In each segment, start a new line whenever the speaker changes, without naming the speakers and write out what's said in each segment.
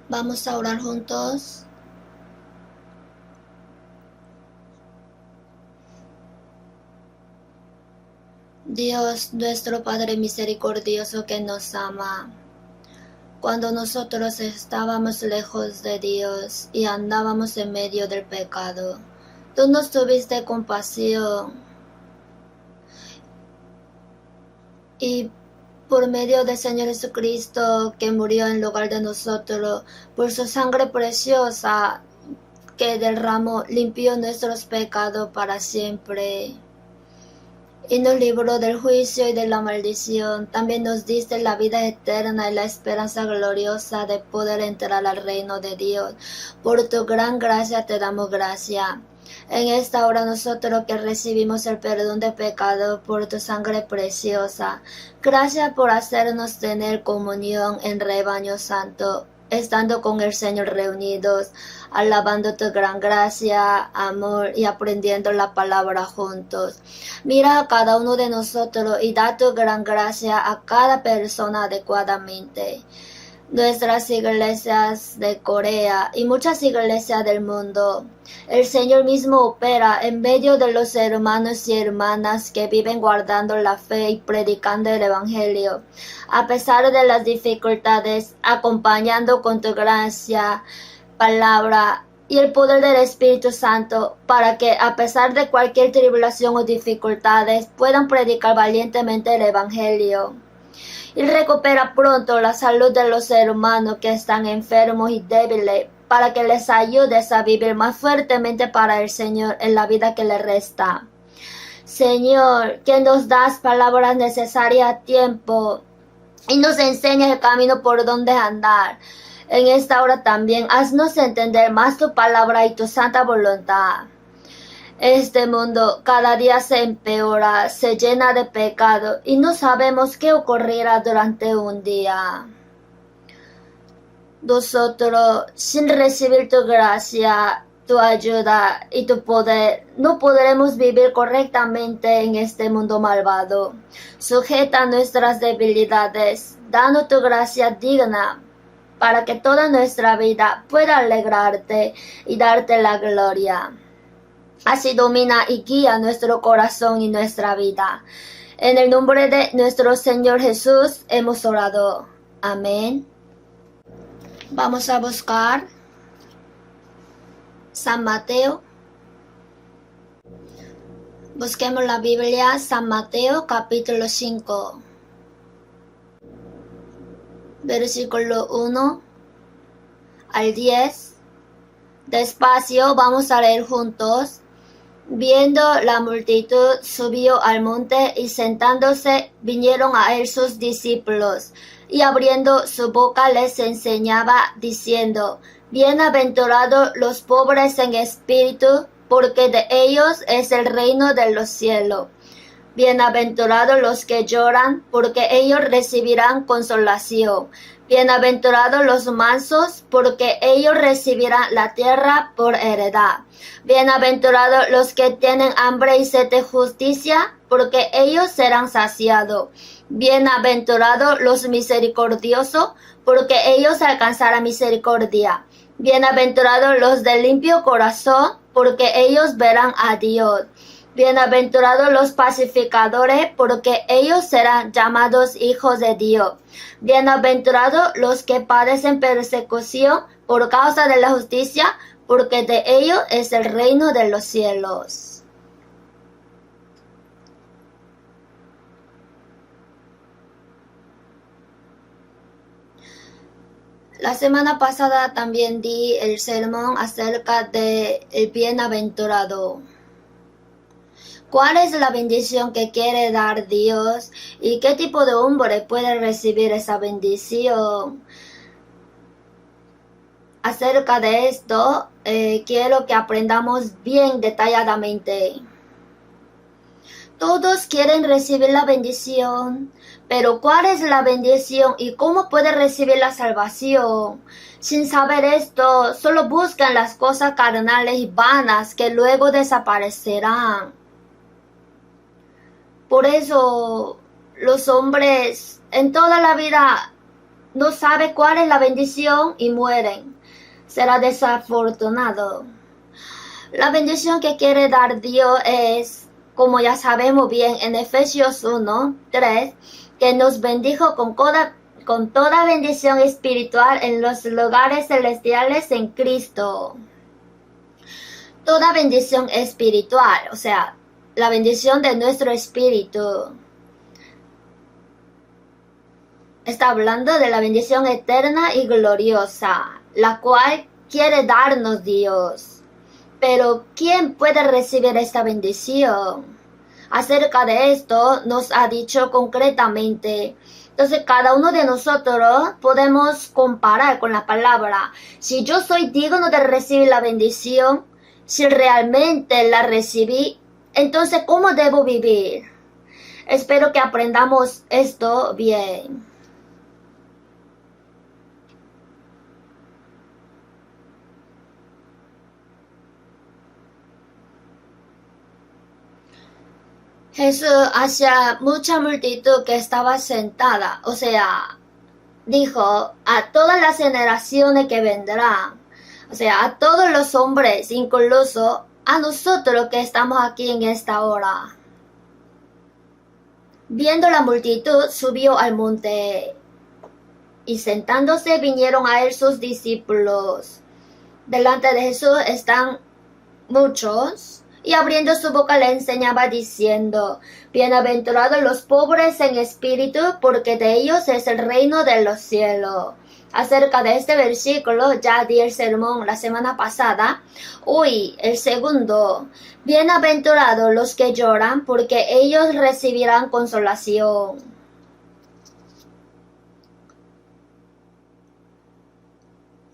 Vamos a orar juntos. Dios, nuestro Padre misericordioso que nos ama, cuando nosotros estábamos lejos de Dios y andábamos en medio del pecado, tú nos tuviste compasión y por medio del Señor Jesucristo que murió en lugar de nosotros, por su sangre preciosa que derramó, limpió nuestros pecados para siempre. Y nos libró del juicio y de la maldición. También nos diste la vida eterna y la esperanza gloriosa de poder entrar al reino de Dios. Por tu gran gracia te damos gracia. En esta hora nosotros que recibimos el perdón de pecado por tu sangre preciosa. Gracias por hacernos tener comunión en rebaño santo, estando con el Señor reunidos, alabando tu gran gracia, amor y aprendiendo la palabra juntos. Mira a cada uno de nosotros y da tu gran gracia a cada persona adecuadamente. Nuestras iglesias de Corea y muchas iglesias del mundo. El Señor mismo opera en medio de los hermanos y hermanas que viven guardando la fe y predicando el Evangelio, a pesar de las dificultades, acompañando con tu gracia, palabra y el poder del Espíritu Santo, para que a pesar de cualquier tribulación o dificultades puedan predicar valientemente el Evangelio. Y recupera pronto la salud de los hermanos que están enfermos y débiles, para que les ayudes a vivir más fuertemente para el Señor en la vida que les resta. Señor, que nos das palabras necesarias a tiempo y nos enseñas el camino por donde andar. En esta hora también haznos entender más tu palabra y tu santa voluntad. Este mundo cada día se empeora, se llena de pecado y no sabemos qué ocurrirá durante un día. Nosotros, sin recibir tu gracia, tu ayuda y tu poder, no podremos vivir correctamente en este mundo malvado. Sujeta nuestras debilidades, danos tu gracia digna, para que toda nuestra vida pueda alegrarte y darte la gloria. Así domina y guía nuestro corazón y nuestra vida. En el nombre de nuestro Señor Jesús hemos orado. Amén. Vamos a buscar San Mateo. Busquemos la Biblia, San Mateo capítulo 5. Versículo 1 al 10. Despacio, vamos a leer juntos. Viendo la multitud, subió al monte y sentándose, vinieron a él sus discípulos, y abriendo su boca les enseñaba, diciendo: Bienaventurados los pobres en espíritu, porque de ellos es el reino de los cielos. Bienaventurados los que lloran, porque ellos recibirán consolación. Bienaventurados los mansos, porque ellos recibirán la tierra por heredad. Bienaventurados los que tienen hambre y sed de justicia, porque ellos serán saciados. Bienaventurados los misericordiosos, porque ellos alcanzarán misericordia. Bienaventurados los de limpio corazón, porque ellos verán a Dios. Bienaventurados los pacificadores, porque ellos serán llamados hijos de Dios. Bienaventurados los que padecen persecución por causa de la justicia, porque de ellos es el reino de los cielos. La semana pasada también di el sermón acerca de el bienaventurado. ¿Cuál es la bendición que quiere dar Dios y qué tipo de hombre puede recibir esa bendición? Acerca de esto, quiero que aprendamos bien detalladamente. Todos quieren recibir la bendición, pero ¿cuál es la bendición y cómo puede recibir la salvación? Sin saber esto, solo buscan las cosas carnales y vanas que luego desaparecerán. Por eso los hombres en toda la vida no sabe cuál es la bendición y mueren. Será desafortunado. La bendición que quiere dar Dios es, como ya sabemos bien en Efesios 1:3, que nos bendijo con toda bendición espiritual en los lugares celestiales en Cristo. Toda bendición espiritual, o sea, la bendición de nuestro espíritu. Está hablando de la bendición eterna y gloriosa, la cual quiere darnos Dios. Pero ¿quién puede recibir esta bendición? Acerca de esto nos ha dicho concretamente. Entonces cada uno de nosotros podemos comparar con la palabra. Si yo soy digno de recibir la bendición, si realmente la recibí, entonces ¿cómo debo vivir? Espero que aprendamos esto bien. Jesús hacia mucha multitud que estaba sentada, o sea, dijo a todas las generaciones que vendrán, o sea, a todos los hombres, incluso a nosotros que estamos aquí en esta hora. Viendo la multitud, subió al monte y sentándose vinieron a él sus discípulos. Delante de Jesús están muchos. Y abriendo su boca le enseñaba diciendo, bienaventurados los pobres en espíritu, porque de ellos es el reino de los cielos. Acerca de este versículo ya di el sermón la semana pasada. Hoy, el segundo, bienaventurados los que lloran, porque ellos recibirán consolación.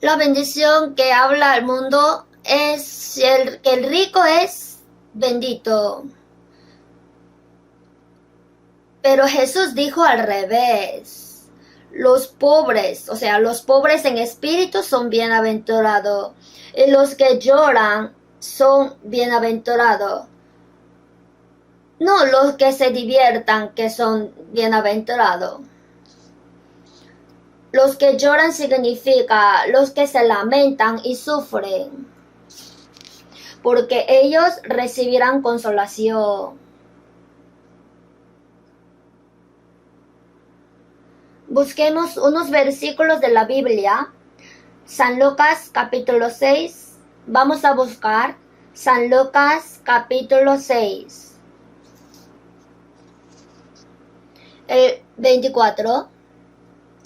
La bendición que habla el mundo es que el rico es bendito. Pero Jesús dijo al revés. Los pobres, o sea, los pobres en espíritu son bienaventurados. Y los que lloran son bienaventurados. No los que se diviertan que son bienaventurados. Los que lloran significa los que se lamentan y sufren, porque ellos recibirán consolación. Busquemos unos versículos de la Biblia. San Lucas capítulo 6. Vamos a buscar San Lucas capítulo 6. El 24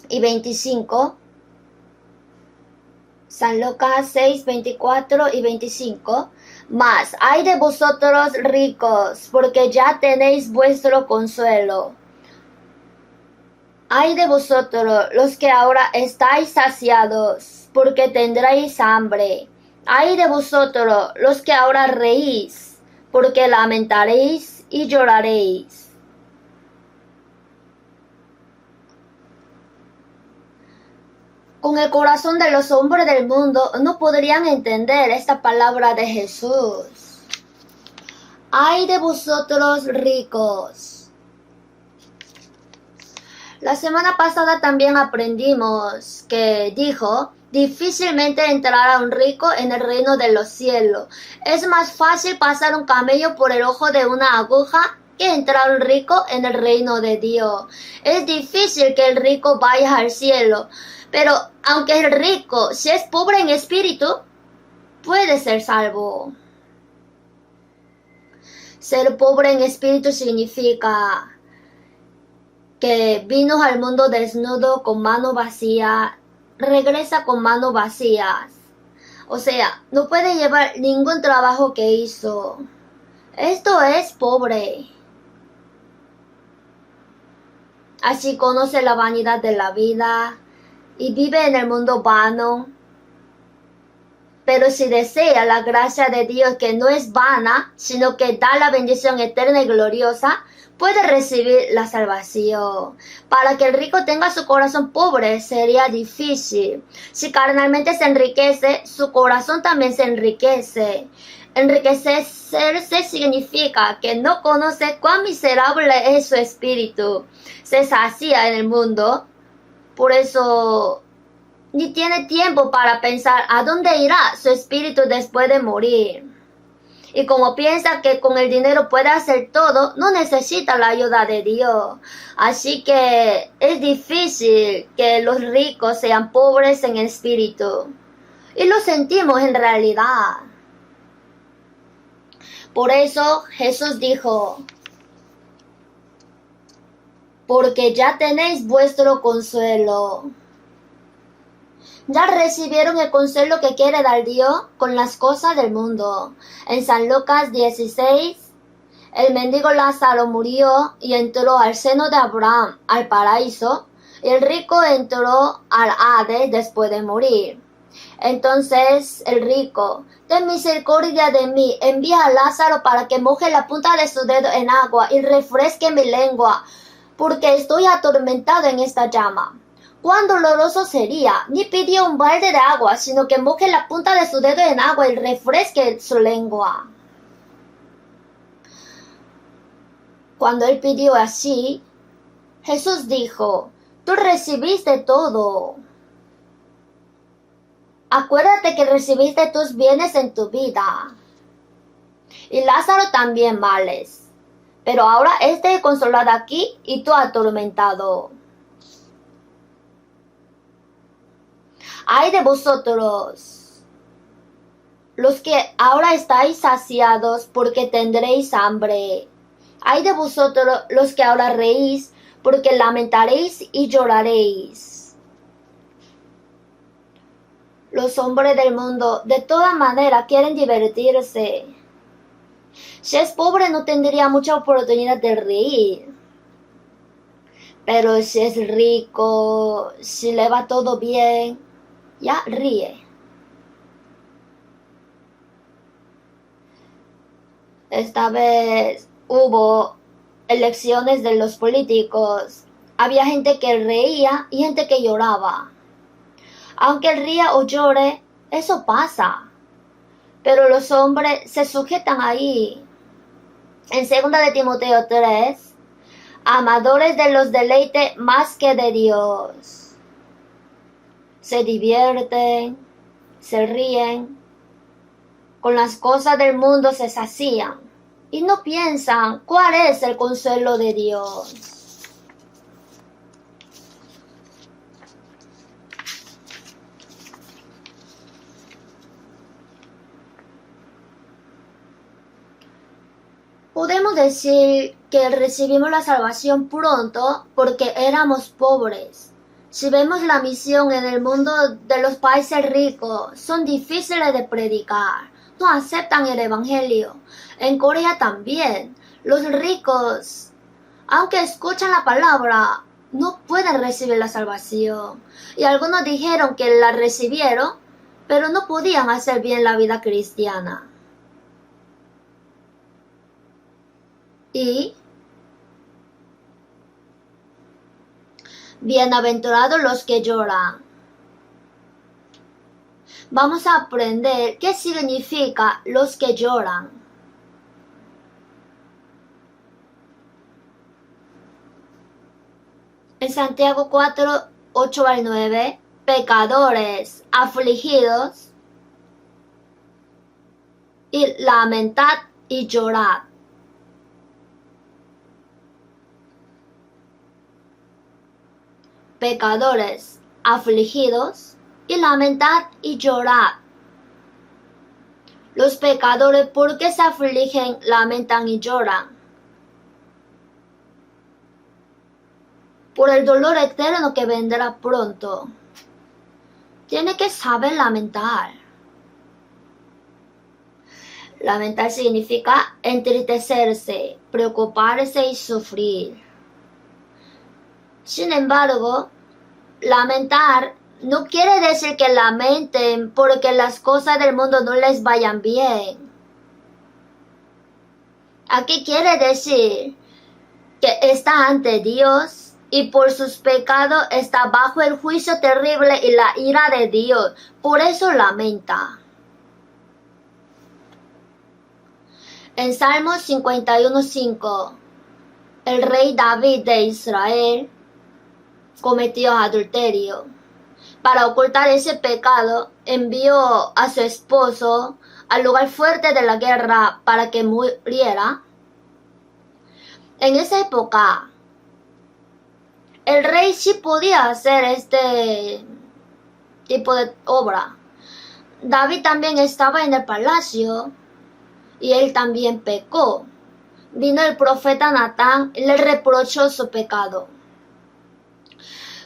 y 25. San Lucas 6, 24 y 25. Mas ay de vosotros ricos, porque ya tenéis vuestro consuelo. Ay de vosotros los que ahora estáis saciados, porque tendréis hambre. Ay de vosotros los que ahora reís, porque lamentaréis y lloraréis. Con el corazón de los hombres del mundo no podrían entender esta palabra de Jesús. ¡Ay de vosotros ricos! La semana pasada también aprendimos que dijo, difícilmente entrará un rico en el reino de los cielos. Es más fácil pasar un camello por el ojo de una aguja que entrar un rico en el reino de Dios. Es difícil que el rico vaya al cielo. Pero aunque el rico, si es pobre en espíritu, puede ser salvo. Ser pobre en espíritu significa que vino al mundo desnudo con mano vacía, regresa con manos vacías. O sea, no puede llevar ningún trabajo que hizo. Esto es pobre. Así conoce la vanidad de la vida y vive en el mundo vano. Pero si desea la gracia de Dios, que no es vana, sino que da la bendición eterna y gloriosa, puede recibir la salvación. Para que el rico tenga su corazón pobre sería difícil. Si carnalmente se enriquece, su corazón también se enriquece. Enriquecerse significa que no conoce cuán miserable es su espíritu. Se sacia en el mundo Por eso ni tiene tiempo para pensar a dónde irá su espíritu después de morir. Y como piensa que con el dinero puede hacer todo, no necesita la ayuda de Dios. Así que es difícil que los ricos sean pobres en espíritu. Y lo sentimos en realidad. Por eso Jesús dijo, porque ya tenéis vuestro consuelo. Ya recibieron el consuelo que quiere dar Dios con las cosas del mundo. En San Lucas 16, el mendigo Lázaro murió y entró al seno de Abraham, al paraíso, y el rico entró al Hades después de morir. Entonces el rico, ten misericordia de mí, envía a Lázaro para que moje la punta de su dedo en agua y refresque mi lengua, porque estoy atormentado en esta llama. Cuán doloroso sería, ni pidió un balde de agua, sino que moje la punta de su dedo en agua y refresque su lengua. Cuando él pidió así, Jesús dijo, tú recibiste todo. Acuérdate que recibiste tus bienes en tu vida. Y Lázaro también males. Pero ahora este consolado aquí y tú atormentado. Ay de vosotros, los que ahora estáis saciados, porque tendréis hambre. Ay de vosotros, los que ahora reís, porque lamentaréis y lloraréis. Los hombres del mundo de toda manera quieren divertirse. Si es pobre no tendría mucha oportunidad de reír. Pero si es rico, si le va todo bien, ya ríe. Esta vez hubo elecciones de los políticos. Había gente que reía y gente que lloraba. Aunque ría o llore, eso pasa. Pero los hombres se sujetan ahí. En 2 de Timoteo 3, amadores de los deleites más que de Dios. Se divierten, se ríen, con las cosas del mundo se sacían y no piensan cuál es el consuelo de Dios. Podemos decir que recibimos la salvación pronto porque éramos pobres. Si vemos la misión en el mundo de los países ricos, son difíciles de predicar. No aceptan el evangelio. En Corea también. Los ricos, aunque escuchan la palabra, no pueden recibir la salvación. Y algunos dijeron que la recibieron, pero no podían hacer bien la vida cristiana. Y bienaventurados los que lloran. Vamos a aprender qué significa los que lloran. En Santiago 4, 8 al 9, pecadores, afligidos, y lamentad y llorad. Pecadores, afligidos, y lamentad y llorad. Los pecadores, ¿por qué se afligen, lamentan y lloran? Por el dolor eterno que vendrá pronto. Tiene que saber lamentar. Lamentar significa entristecerse, preocuparse y sufrir. Sin embargo, lamentar no quiere decir que lamenten porque las cosas del mundo no les vayan bien. Aquí quiere decir que está ante Dios y por sus pecados está bajo el juicio terrible y la ira de Dios. Por eso lamenta. En Salmos 51:5, el rey David de Israel cometió adulterio. Para ocultar ese pecado, envió a su esposo al lugar fuerte de la guerra para que muriera. En esa época, el rey sí podía hacer este tipo de obra. David también estaba en el palacio y él también pecó. Vino el profeta Natán y le reprochó su pecado.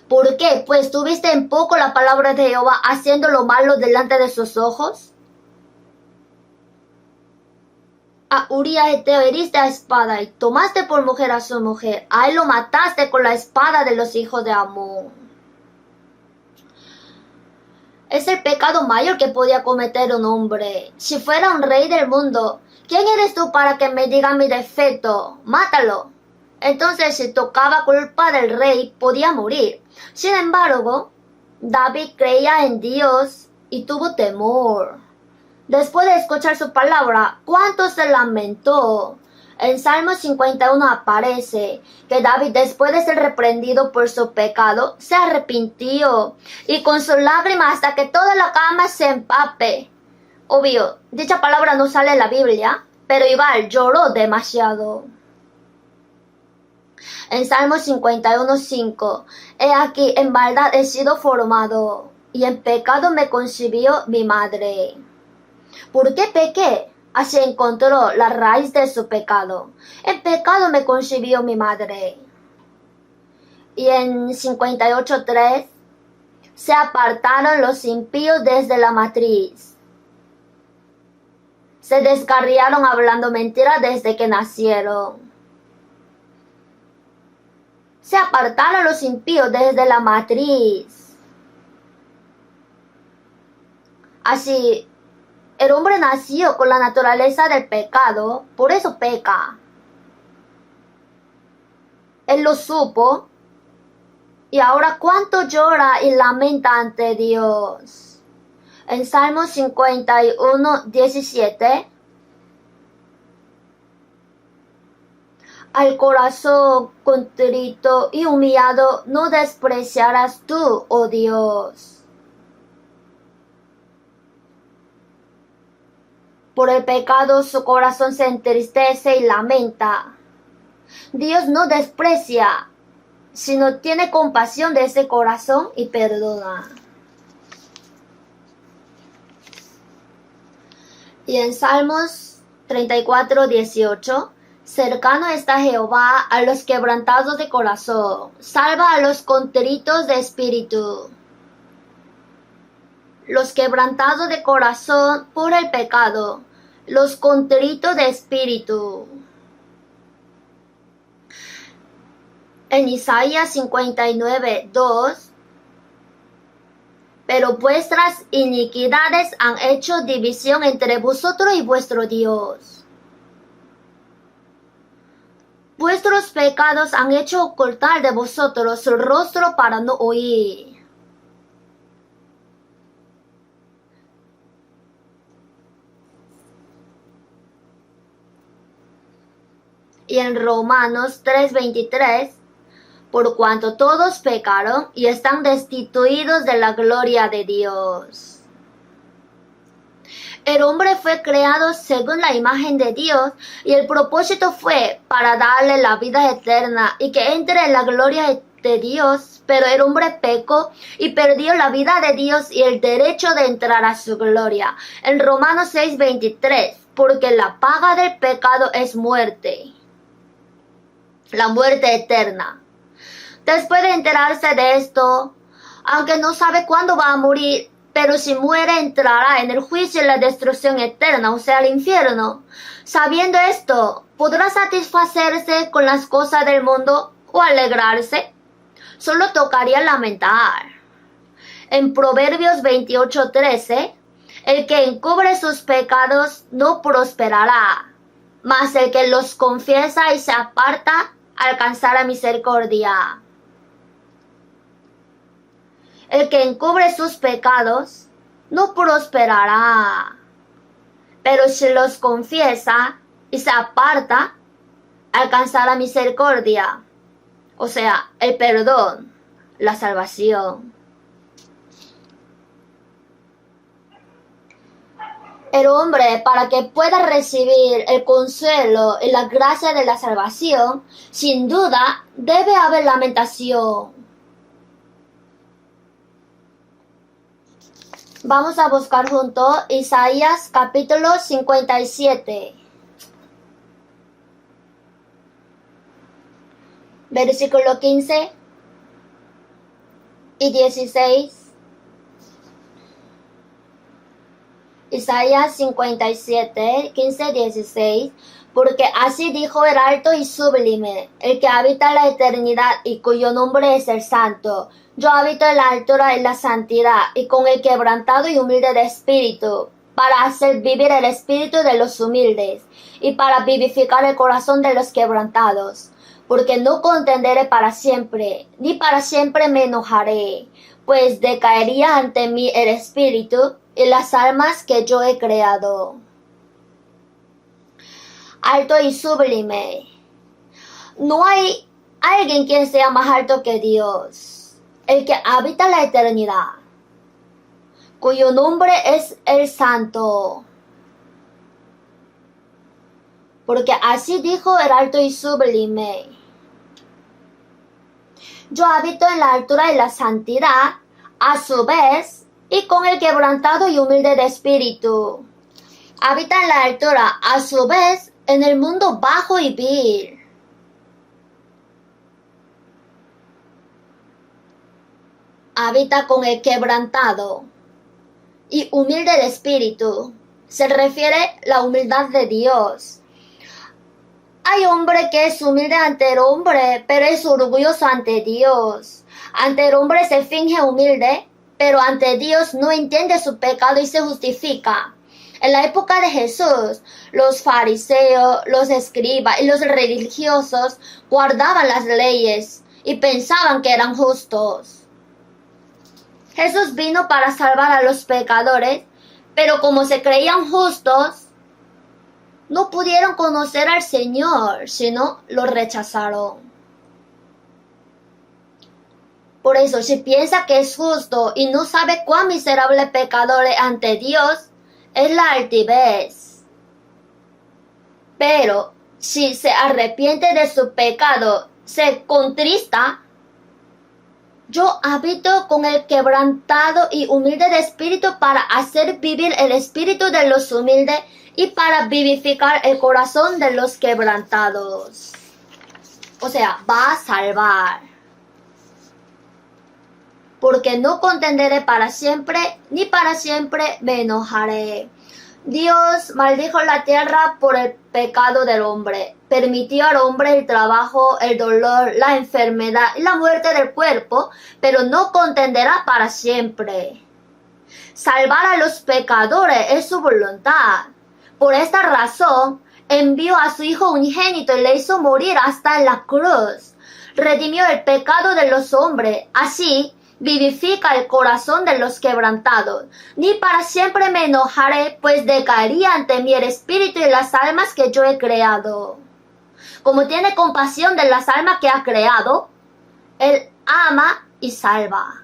¿Por qué? Pues tuviste en poco la palabra de Jehová haciendo lo malo delante de sus ojos. A Urías Eteo heriste a espada y tomaste por mujer a su mujer. A él lo mataste con la espada de los hijos de Amón. Es el pecado mayor que podía cometer un hombre. Si fuera un rey del mundo, ¿quién eres tú para que me diga mi defecto? Mátalo. Entonces, si tocaba culpa del rey, podía morir. Sin embargo, David creía en Dios y tuvo temor. Después de escuchar su palabra, ¿cuánto se lamentó? En Salmo 51 aparece que David, después de ser reprendido por su pecado, se arrepintió y con sus lágrimas hasta que toda la cama se empape. Obvio, dicha palabra no sale en la Biblia, pero igual lloró demasiado. En Salmo 51:5, he aquí, en maldad he sido formado, y en pecado me concibió mi madre. ¿Por qué pequé? Así encontró la raíz de su pecado. En pecado me concibió mi madre. Y en 58:3, se apartaron los impíos desde la matriz. Se descarriaron hablando mentiras desde que nacieron. Se apartaron los impíos desde la matriz. Así, el hombre nació con la naturaleza del pecado, por eso peca. Él lo supo, y ahora cuánto llora y lamenta ante Dios. En Salmo 51:17, al corazón contrito y humillado no despreciarás tú, oh Dios. Por el pecado su corazón se entristece y lamenta. Dios no desprecia, sino tiene compasión de ese corazón y perdona. Y en Salmos 34:18, cercano está Jehová a los quebrantados de corazón, salva a los contritos de espíritu. Los quebrantados de corazón por el pecado, los contritos de espíritu. En Isaías 59:2, pero vuestras iniquidades han hecho división entre vosotros y vuestro Dios. Vuestros pecados han hecho ocultar de vosotros su rostro para no oír. Y en Romanos 3:23, por cuanto todos pecaron y están destituidos de la gloria de Dios. El hombre fue creado según la imagen de Dios y el propósito fue para darle la vida eterna y que entre en la gloria de Dios, pero el hombre pecó y perdió la vida de Dios y el derecho de entrar a su gloria. En Romanos 6:23, porque la paga del pecado es muerte, la muerte eterna. Después de enterarse de esto, aunque no sabe cuándo va a morir, pero si muere entrará en el juicio y la destrucción eterna, o sea, el infierno. Sabiendo esto, ¿podrá satisfacerse con las cosas del mundo o alegrarse? Solo tocaría lamentar. En Proverbios 28:13, el que encubre sus pecados no prosperará, mas el que los confiesa y se aparta alcanzará misericordia. El que encubre sus pecados no prosperará, pero si los confiesa y se aparta, alcanzará misericordia, o sea, el perdón, la salvación. El hombre, para que pueda recibir el consuelo y la gracia de la salvación, sin duda debe haber lamentación. Vamos a buscar juntos Isaías capítulo 57. Versículo 15 y 16. Isaías 57, 15, 16. Porque así dijo el alto y sublime, el que habita la eternidad y cuyo nombre es el Santo. Yo habito en la altura y la santidad, y con el quebrantado y humilde de espíritu, para hacer vivir el espíritu de los humildes, y para vivificar el corazón de los quebrantados. Porque no contenderé para siempre, ni para siempre me enojaré, pues decaería ante mí el espíritu y las almas que yo he creado. Alto y sublime. No hay alguien quien sea más alto que Dios, el que habita la eternidad, cuyo nombre es el Santo. Porque así dijo el alto y sublime. Yo habito en la altura y la santidad, a su vez, y con el quebrantado y humilde de espíritu. Habita en la altura, a su vez, en el mundo bajo y vil. Habita con el quebrantado y humilde de espíritu. Se refiere la humildad de Dios. Hay hombre que es humilde ante el hombre, pero es orgulloso ante Dios. Ante el hombre se finge humilde, pero ante Dios no entiende su pecado y se justifica. En la época de Jesús, los fariseos, los escribas y los religiosos guardaban las leyes y pensaban que eran justos. Jesús vino para salvar a los pecadores, pero como se creían justos, no pudieron conocer al Señor, sino lo rechazaron. Por eso, si piensa que es justo y no sabe cuán miserable pecador es ante Dios, es la altivez. Pero si se arrepiente de su pecado, se contrista, yo habito con el quebrantado y humilde de espíritu para hacer vivir el espíritu de los humildes y para vivificar el corazón de los quebrantados. O sea, va a salvar. Porque no contenderé para siempre, ni para siempre me enojaré. Dios maldijo la tierra por el pecado del hombre. Permitió al hombre el trabajo, el dolor, la enfermedad y la muerte del cuerpo, pero no contenderá para siempre. Salvar a los pecadores es su voluntad. Por esta razón, envió a su Hijo unigénito y le hizo morir hasta en la cruz. Redimió el pecado de los hombres. Así, vivifica el corazón de los quebrantados. Ni para siempre me enojaré, pues decaería ante mí el espíritu y las almas que yo he creado. Como tiene compasión de las almas que ha creado, Él ama y salva.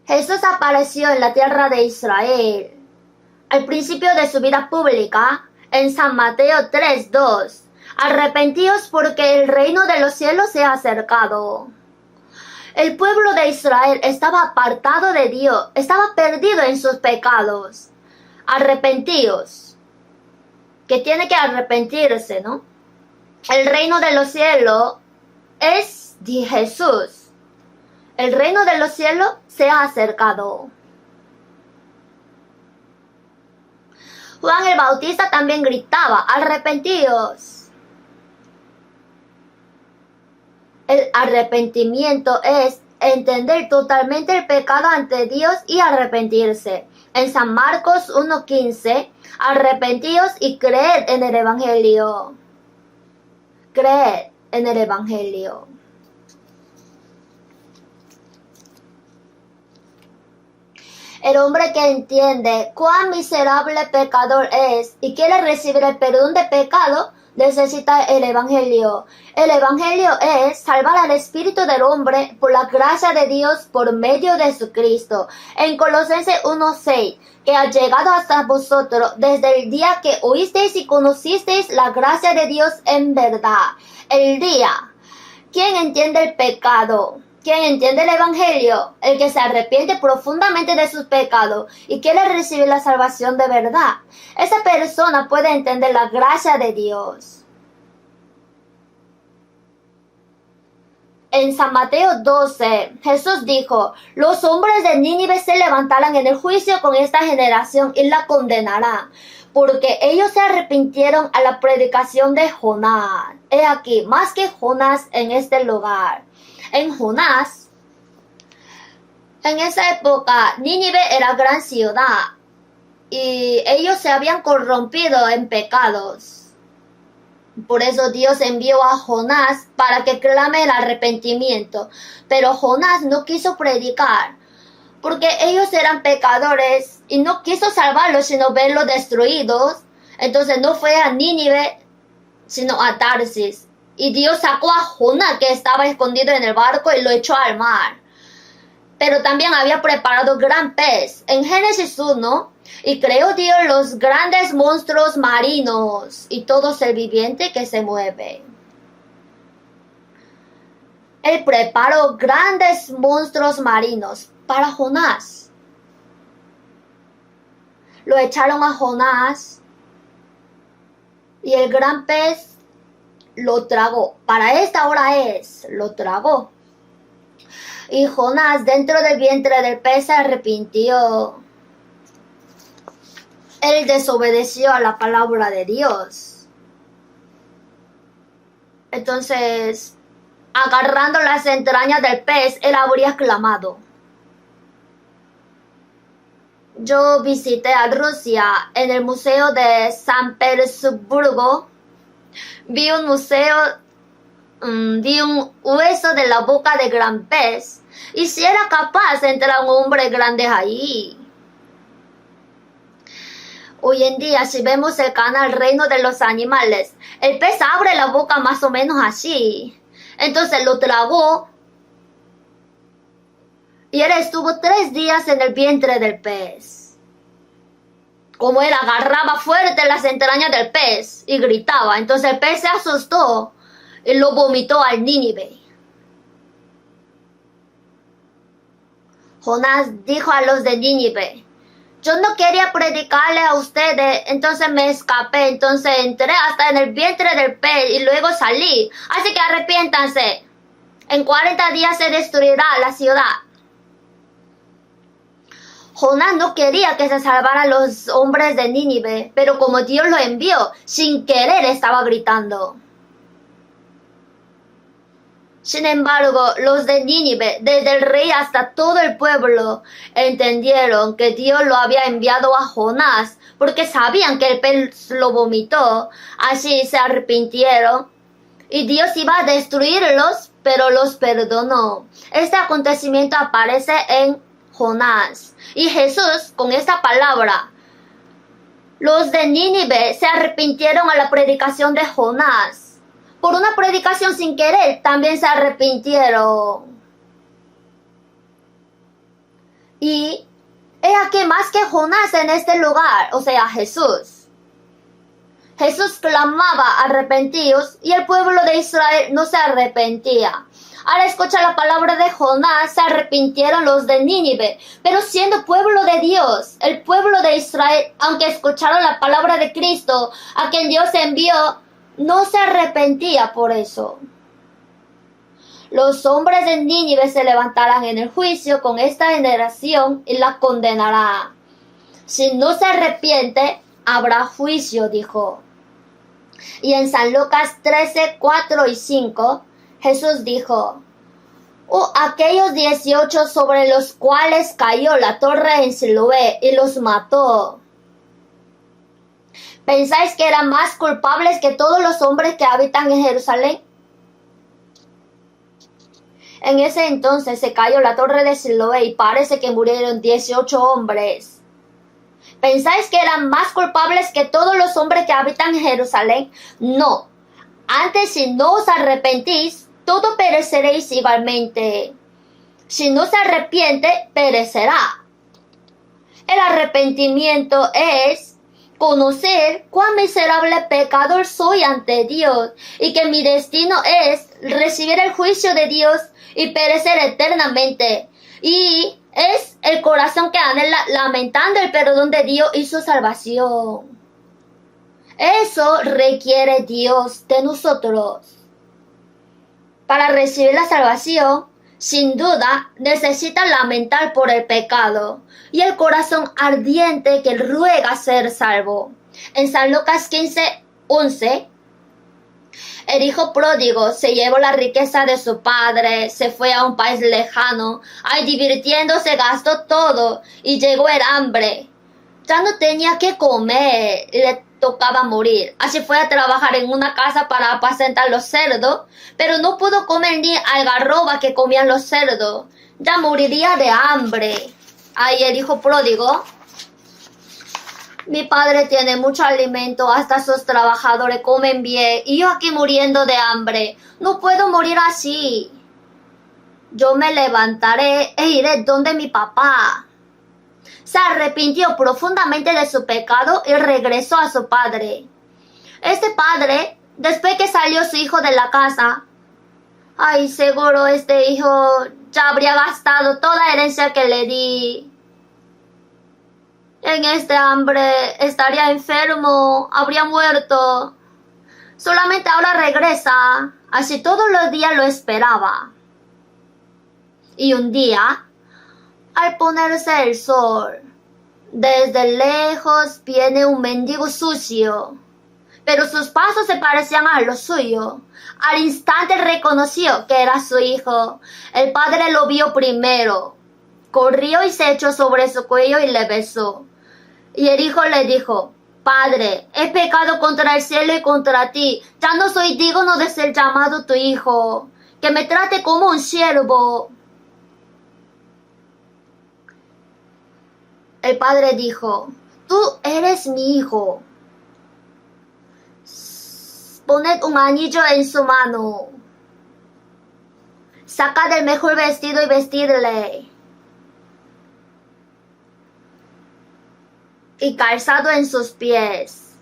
Jesús apareció en la tierra de Israel al principio de su vida pública, en San Mateo 3:2. Arrepentíos porque el reino de los cielos se ha acercado. El pueblo de Israel estaba apartado de Dios, estaba perdido en sus pecados. Arrepentíos, que tiene que arrepentirse, ¿no? El reino de los cielos es de Jesús. El reino de los cielos se ha acercado. Juan el Bautista también gritaba, arrepentíos. El arrepentimiento es entender totalmente el pecado ante Dios y arrepentirse. En San Marcos 1:15, arrepentíos y creed en el Evangelio. Creed en el Evangelio. El hombre que entiende cuán miserable pecador es y quiere recibir el perdón de pecado, necesita el Evangelio. El Evangelio es salvar al espíritu del hombre por la gracia de Dios por medio de Jesucristo. En Colosenses 1:6, que ha llegado hasta vosotros desde el día que oísteis y conocisteis la gracia de Dios en verdad. El día. ¿Quién entiende el pecado? ¿Quién entiende el Evangelio? El que se arrepiente profundamente de sus pecados y quiere recibir la salvación de verdad. Esa persona puede entender la gracia de Dios. En San Mateo 12, Jesús dijo, los hombres de Nínive se levantarán en el juicio con esta generación y la condenarán, porque ellos se arrepintieron a la predicación de Jonás. He aquí, más que Jonás en este lugar. En Jonás, en esa época, Nínive era gran ciudad y ellos se habían corrompido en pecados. Por eso Dios envió a Jonás para que clame el arrepentimiento. Pero Jonás no quiso predicar, porque ellos eran pecadores y no quiso salvarlos, sino verlos destruidos. Entonces no fue a Nínive, sino a Tarsis. Y Dios sacó a Jonás, que estaba escondido en el barco, y lo echó al mar. Pero también había preparado gran pez. En Génesis 1, y creó Dios los grandes monstruos marinos y todo ser viviente que se mueve. Él preparó grandes monstruos marinos para Jonás. Lo echaron a Jonás y el gran pez lo tragó. Para esta hora lo tragó. Y Jonás dentro del vientre del pez se arrepintió. Él desobedeció a la palabra de Dios. Entonces, agarrando las entrañas del pez, él habría clamado. Yo visité a Rusia en el Museo de San Petersburgo. Vi un hueso de la boca de gran pez. Y si era capaz de entrar un hombre grande ahí. Hoy en día, si vemos el canal Reino de los Animales, el pez abre la boca más o menos así. Entonces lo tragó. Y él estuvo 3 días en el vientre del pez. Como él agarraba fuerte las entrañas del pez y gritaba. Entonces el pez se asustó y lo vomitó al Nínive. Jonás dijo a los de Nínive, yo no quería predicarle a ustedes, entonces me escapé, entonces entré hasta en el vientre del pez y luego salí. Así que arrepiéntanse. En 40 días se destruirá la ciudad. Jonás no quería que se salvaran los hombres de Nínive, pero como Dios lo envió, sin querer estaba gritando. Sin embargo, los de Nínive, desde el rey hasta todo el pueblo, entendieron que Dios lo había enviado a Jonás, porque sabían que el pez lo vomitó. Así se arrepintieron, y Dios iba a destruirlos, pero los perdonó. Este acontecimiento aparece en Jonás. Y Jesús, con esta palabra, los de Nínive se arrepintieron a la predicación de Jonás. Por una predicación sin querer, también se arrepintieron. Y he aquí más que Jonás en este lugar, o sea, Jesús. Jesús clamaba, arrepentidos, y el pueblo de Israel no se arrepentía. Al escuchar la palabra de Jonás, se arrepintieron los de Nínive, pero siendo pueblo de Dios, el pueblo de Israel, aunque escucharon la palabra de Cristo, a quien Dios envió, no se arrepentía por eso. Los hombres de Nínive se levantarán en el juicio con esta generación y la condenará. Si no se arrepiente, habrá juicio, dijo. Y en San Lucas 13, 4 y 5, Jesús dijo, aquellos 18 sobre los cuales cayó la torre en Siloé y los mató. ¿Pensáis que eran más culpables que todos los hombres que habitan en Jerusalén? En ese entonces se cayó la torre de Siloé y parece que murieron 18 hombres ¿Pensáis que eran más culpables que todos los hombres que habitan en Jerusalén? No. Antes, si no os arrepentís, todos pereceréis igualmente. Si no se arrepiente, perecerá. El arrepentimiento es conocer cuán miserable pecador soy ante Dios y que mi destino es recibir el juicio de Dios y perecer eternamente. Y es el corazón que anhela lamentando el perdón de Dios y su salvación. Eso requiere Dios de nosotros. Para recibir la salvación, sin duda, necesita lamentar por el pecado y el corazón ardiente que ruega ser salvo. En San Lucas 15:11, el hijo pródigo se llevó la riqueza de su padre, se fue a un país lejano, ahí divirtiéndose gastó todo y llegó el hambre. Ya no tenía que comer, le tocaba morir. Así fue a trabajar en una casa para apacentar los cerdos, pero no pudo comer ni algarroba que comían los cerdos. Ya moriría de hambre. Ahí el hijo pródigo: mi padre tiene mucho alimento, hasta sus trabajadores comen bien, y yo aquí muriendo de hambre. No puedo morir así. Yo me levantaré e iré donde mi papá. Se arrepintió profundamente de su pecado y regresó a su padre. Este padre, después que salió su hijo de la casa, ay, seguro este hijo ya habría gastado toda la herencia que le di. En este hambre estaría enfermo, habría muerto. Solamente ahora regresa, así todos los días lo esperaba. Y un día, al ponerse el sol, desde lejos viene un mendigo sucio, pero sus pasos se parecían a los suyos. Al instante reconoció que era su hijo. El padre lo vio primero, corrió y se echó sobre su cuello y le besó. Y el hijo le dijo: Padre, he pecado contra el cielo y contra ti, ya no soy digno de ser llamado tu hijo, que me trate como un siervo. El padre dijo: Tú eres mi hijo. Poned un anillo en su mano. Sacad el mejor vestido y vestidle. Y calzado en sus pies.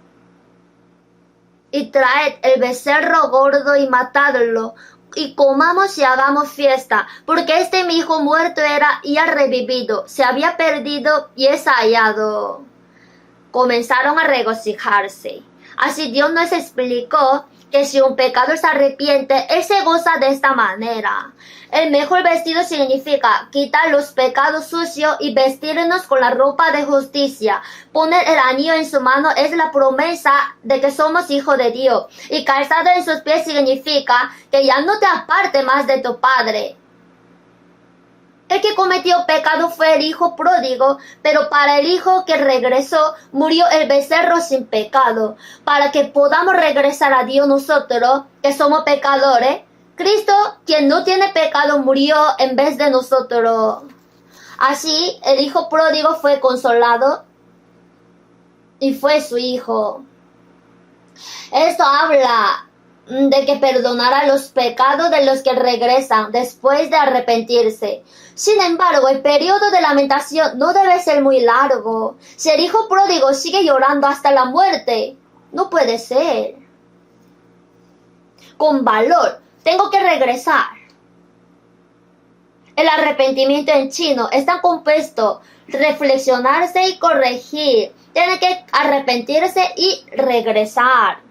Y traed el becerro gordo y matadlo, y comamos y hagamos fiesta, porque este mi hijo muerto era y ha revivido, se había perdido y es hallado. Comenzaron a regocijarse. Así Dios nos explicó que si un pecador se arrepiente, él se goza de esta manera. El mejor vestido significa quitar los pecados sucios y vestirnos con la ropa de justicia. Poner el anillo en su mano es la promesa de que somos hijos de Dios. Y calzado en sus pies significa que ya no te aparte más de tu padre. El que cometió pecado fue el hijo pródigo, pero para el hijo que regresó murió el becerro sin pecado. Para que podamos regresar a Dios nosotros, que somos pecadores, Cristo, quien no tiene pecado, murió en vez de nosotros. Así, el hijo pródigo fue consolado y fue su hijo. Esto habla de que perdonará los pecados de los que regresan después de arrepentirse. Sin embargo, el periodo de lamentación no debe ser muy largo. Si el hijo pródigo sigue llorando hasta la muerte, no puede ser. Con valor, tengo que regresar. El arrepentimiento en chino está compuesto reflexionarse y corregir. Tiene que arrepentirse y regresar.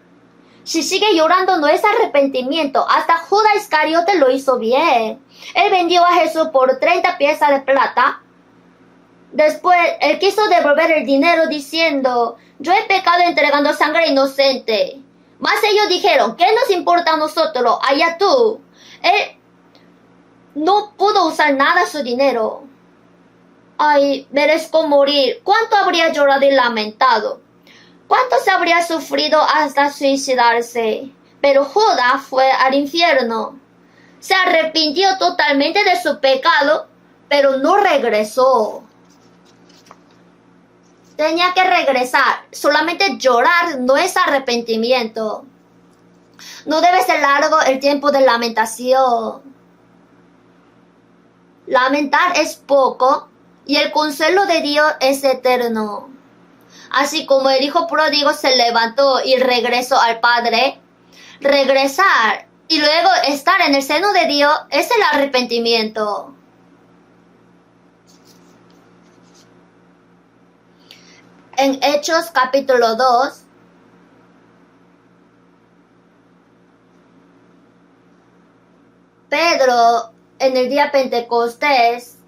Si sigue llorando no es arrepentimiento. Hasta Judas Iscariote lo hizo bien. Él vendió a Jesús por 30 piezas de plata. Después, él quiso devolver el dinero diciendo: yo he pecado entregando sangre inocente. Mas ellos dijeron: ¿qué nos importa a nosotros? Allá tú. Él no pudo usar nada su dinero. Ay, merezco morir. ¿Cuánto habría llorado y lamentado? ¿Cuánto se habría sufrido hasta suicidarse? Pero Judas fue al infierno. Se arrepintió totalmente de su pecado, pero no regresó. tenía que regresar. Solamente llorar no es arrepentimiento. No debe ser largo el tiempo de lamentación. Lamentar es poco y el consuelo de Dios es eterno. Así como el hijo pródigo se levantó y regresó al Padre, regresar y luego estar en el seno de Dios es el arrepentimiento. En Hechos capítulo 2, Pedro en el día Pentecostés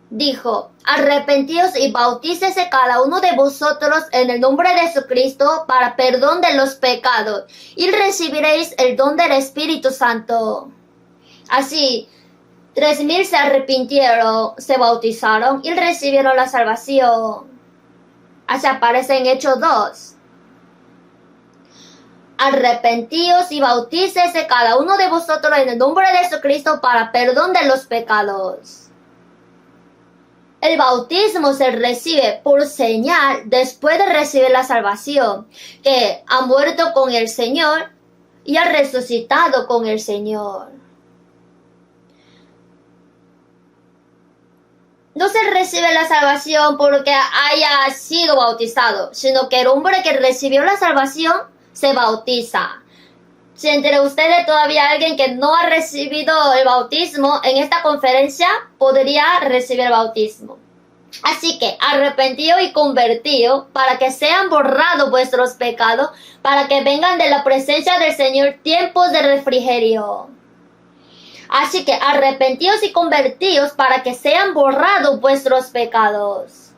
dijo: arrepentíos y bautícese cada uno de vosotros en el nombre de Jesucristo para perdón de los pecados, y recibiréis el don del Espíritu Santo. Así, 3,000 se arrepintieron, se bautizaron y recibieron la salvación. Así aparece en Hechos 2. Arrepentíos y bautícese cada uno de vosotros en el nombre de Jesucristo para perdón de los pecados. El bautismo se recibe por señal después de recibir la salvación, que ha muerto con el Señor y ha resucitado con el Señor. No se recibe la salvación porque haya sido bautizado, sino que el hombre que recibió la salvación se bautiza. Si entre ustedes todavía hay alguien que no ha recibido el bautismo, en esta conferencia podría recibir el bautismo. Así que arrepentidos y convertidos para que sean borrados vuestros pecados, para que vengan de la presencia del Señor tiempos de refrigerio. Así que arrepentidos y convertidos para que sean borrados vuestros pecados,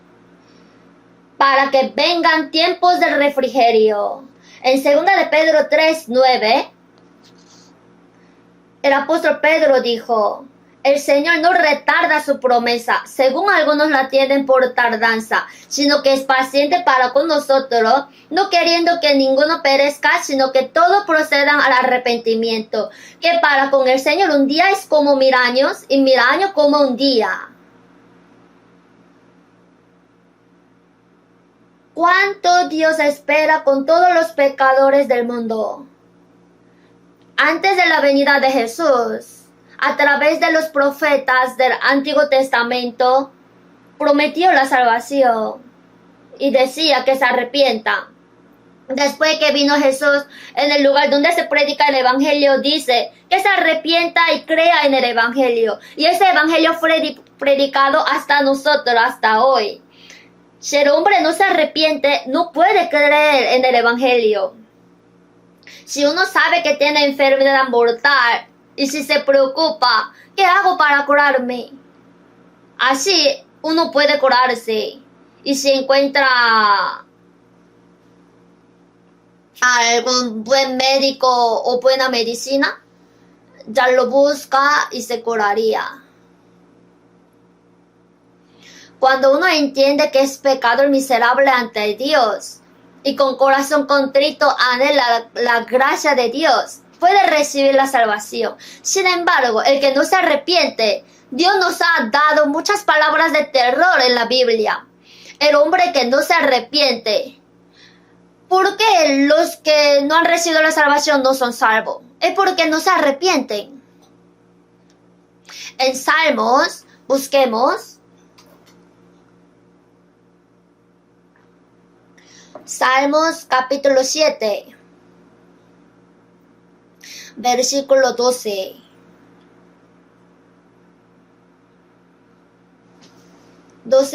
para que vengan tiempos de refrigerio. En 2 de Pedro 3:9, el apóstol Pedro dijo: el Señor no retarda su promesa, según algunos la tienen por tardanza, sino que es paciente para con nosotros, no queriendo que ninguno perezca, sino que todos procedan al arrepentimiento. Que para con el Señor un día es como 1000 años, y 1000 años como un día. ¿Cuánto Dios espera con todos los pecadores del mundo? Antes de la venida de Jesús, a través de los profetas del Antiguo Testamento, prometió la salvación y decía que se arrepientan. Después que vino Jesús, en el lugar donde se predica el Evangelio, dice que se arrepienta y crea en el Evangelio. Y ese Evangelio fue predicado hasta nosotros, hasta hoy. Si el hombre no se arrepiente, no puede creer en el Evangelio. Si uno sabe que tiene enfermedad mortal y si se preocupa, ¿qué hago para curarme? Así uno puede curarse. Y si encuentra algún buen médico o buena medicina, ya lo busca y se curaría. Cuando uno entiende que es pecador miserable ante Dios y con corazón contrito anhela la gracia de Dios, puede recibir la salvación. Sin embargo, el que no se arrepiente, Dios nos ha dado muchas palabras de terror en la Biblia. El hombre que no se arrepiente. ¿Por qué los que no han recibido la salvación no son salvos? Es porque no se arrepienten. En Salmos, busquemos Salmos capítulo 7, versículo 12.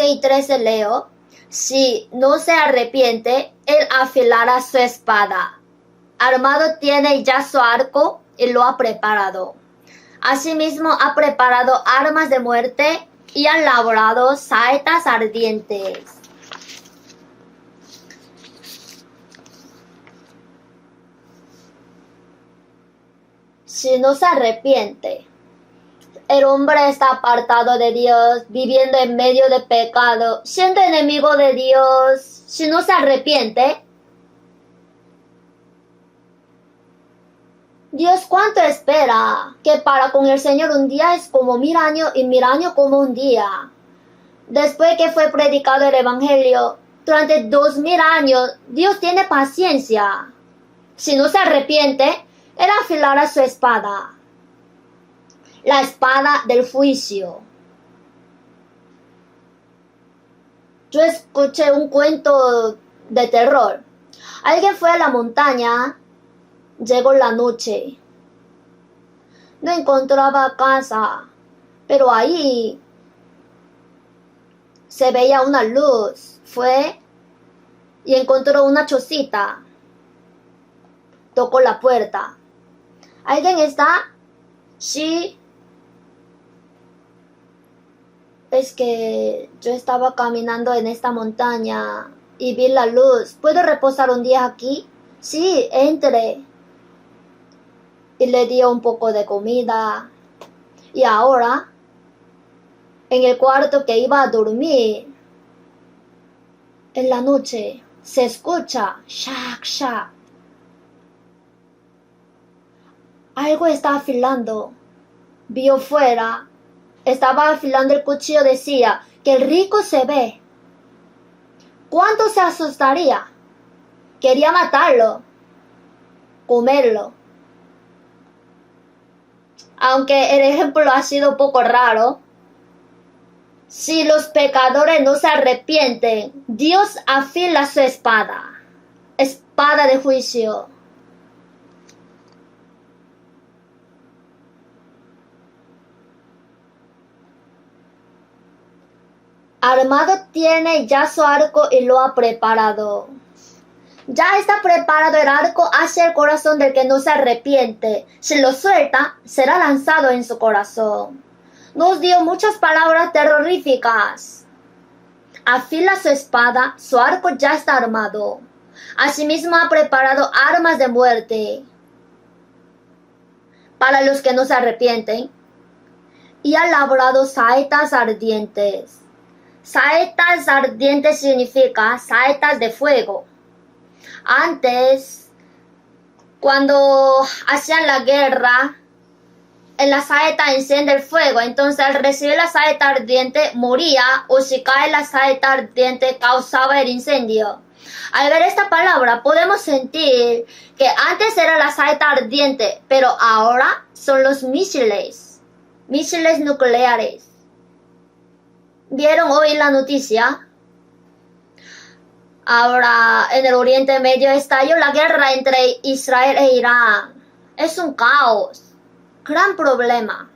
Y 13 leo: si no se arrepiente, él afilará su espada. Armado tiene ya su arco y lo ha preparado. Asimismo ha preparado armas de muerte y ha labrado saetas ardientes. Si no se arrepiente, el hombre está apartado de Dios, viviendo en medio de pecado, siendo enemigo de Dios. Si no se arrepiente, Dios cuánto espera, que para con el Señor un día es como 1000 años y 1000 años como un día. Después que fue predicado el Evangelio, durante 2000 años, Dios tiene paciencia. Si no se arrepiente, Él afilará su espada. La espada del juicio. Yo escuché un cuento de terror. Alguien fue a la montaña, llegó la noche. No encontraba casa, pero ahí se veía una luz. Fue y encontró una chocita. Tocó la puerta. ¿Alguien está? Sí. Es que yo estaba caminando en esta montaña y vi la luz. ¿Puedo reposar un día aquí? Sí, entre. Y le dio un poco de comida. Y ahora, en el cuarto que iba a dormir, en la noche, se escucha shack, shack. Algo está afilando. Vio fuera. Estaba afilando el cuchillo. Decía que el rico se ve. ¿Cuánto se asustaría? Quería matarlo. Comerlo. Aunque el ejemplo ha sido un poco raro. Si los pecadores no se arrepienten, Dios afila su espada. Espada de juicio. Armado tiene ya su arco y lo ha preparado. Ya está preparado el arco hacia el corazón del que no se arrepiente. Si lo suelta, será lanzado en su corazón. Nos dio muchas palabras terroríficas. Afila su espada, su arco ya está armado. Asimismo ha preparado armas de muerte para los que no se arrepienten. Y ha labrado saetas ardientes. Saetas ardientes significa saetas de fuego. Antes, cuando hacían la guerra, en la saeta enciende el fuego. Entonces, al recibir la saeta ardiente, moría, o si cae la saeta ardiente, causaba el incendio. Al ver esta palabra, podemos sentir que antes era la saeta ardiente, pero ahora son los misiles nucleares. ¿Vieron hoy la noticia? Ahora en el Oriente Medio estalló la guerra entre Israel e Irán. Es un caos, gran problema.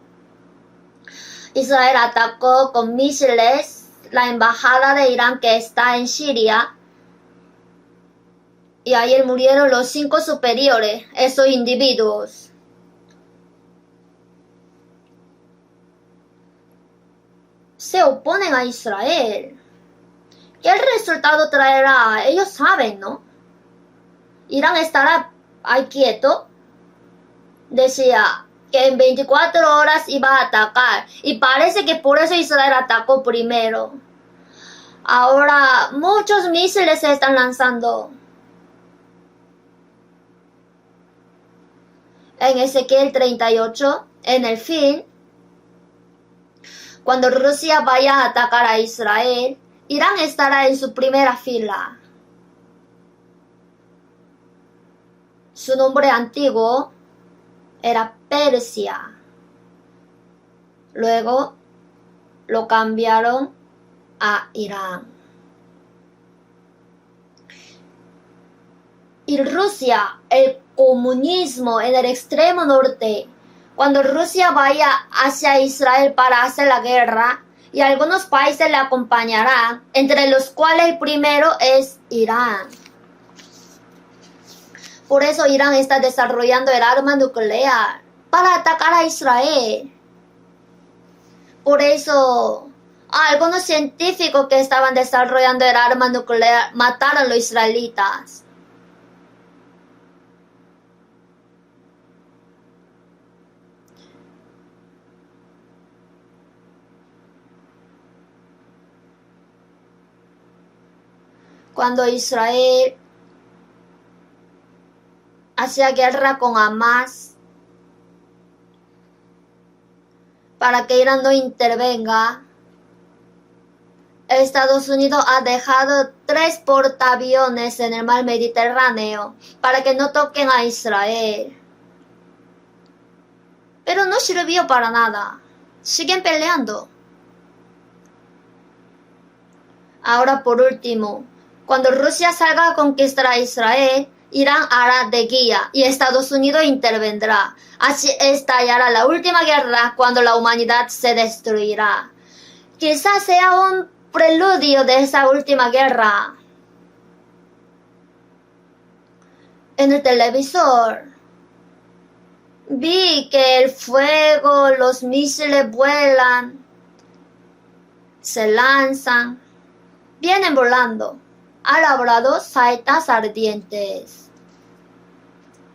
Israel atacó con misiles la embajada de Irán que está en Siria. Y ayer murieron los 5 superiores, esos individuos. Se oponen a Israel. ¿Qué resultado traerá? Ellos saben, ¿no? Irán estará ahí quieto. Decía que en 24 horas iba a atacar. Y parece que por eso Israel atacó primero. Ahora muchos misiles se están lanzando. En Ezequiel 38, en el fin, cuando Rusia vaya a atacar a Israel, Irán estará en su primera fila. Su nombre antiguo era Persia. Luego lo cambiaron a Irán. Y Rusia, el comunismo en el extremo norte, cuando Rusia vaya hacia Israel para hacer la guerra, y algunos países le acompañarán, entre los cuales el primero es Irán. Por eso Irán está desarrollando el arma nuclear para atacar a Israel. Por eso algunos científicos que estaban desarrollando el arma nuclear mataron a los israelitas. Cuando Israel hacía guerra con Hamas para que Irán no intervenga, Estados Unidos ha dejado 3 portaaviones en el mar Mediterráneo para que no toquen a Israel. Pero no sirvió para nada. Siguen peleando. Ahora por último, cuando Rusia salga a conquistar a Israel, Irán hará de guía y Estados Unidos intervendrá. Así estallará la última guerra cuando la humanidad se destruirá. Quizás sea un preludio de esa última guerra. En el televisor vi que el fuego, los misiles vuelan, se lanzan, vienen volando, alabrados saetas ardientes.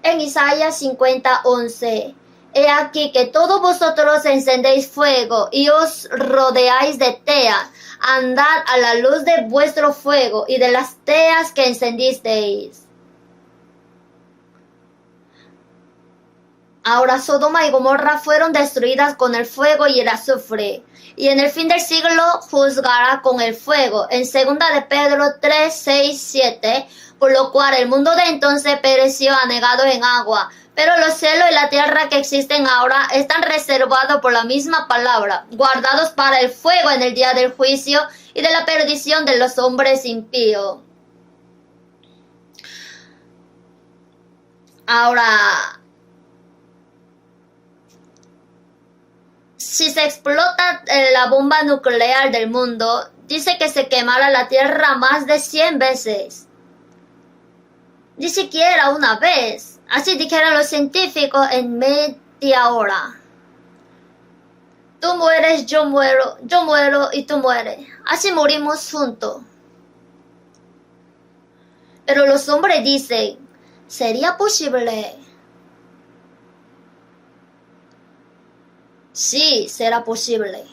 En Isaías 50:11, he aquí que todos vosotros encendéis fuego y os rodeáis de teas. Andad a la luz de vuestro fuego y de las teas que encendisteis. Ahora Sodoma y Gomorra fueron destruidas con el fuego y el azufre, y en el fin del siglo juzgará con el fuego. En 2 de Pedro 3, 6, 7, por lo cual el mundo de entonces pereció anegado en agua, pero los cielos y la tierra que existen ahora están reservados por la misma palabra, guardados para el fuego en el día del juicio y de la perdición de los hombres impíos. Ahora, si se explota la bomba nuclear del mundo, dice que se quemará la Tierra más de 100 veces. Ni siquiera una vez. Así dijeron los científicos en media hora. Tú mueres, yo muero y tú mueres. Así morimos juntos. Pero los hombres dicen, ¿sería posible? Sí, será posible.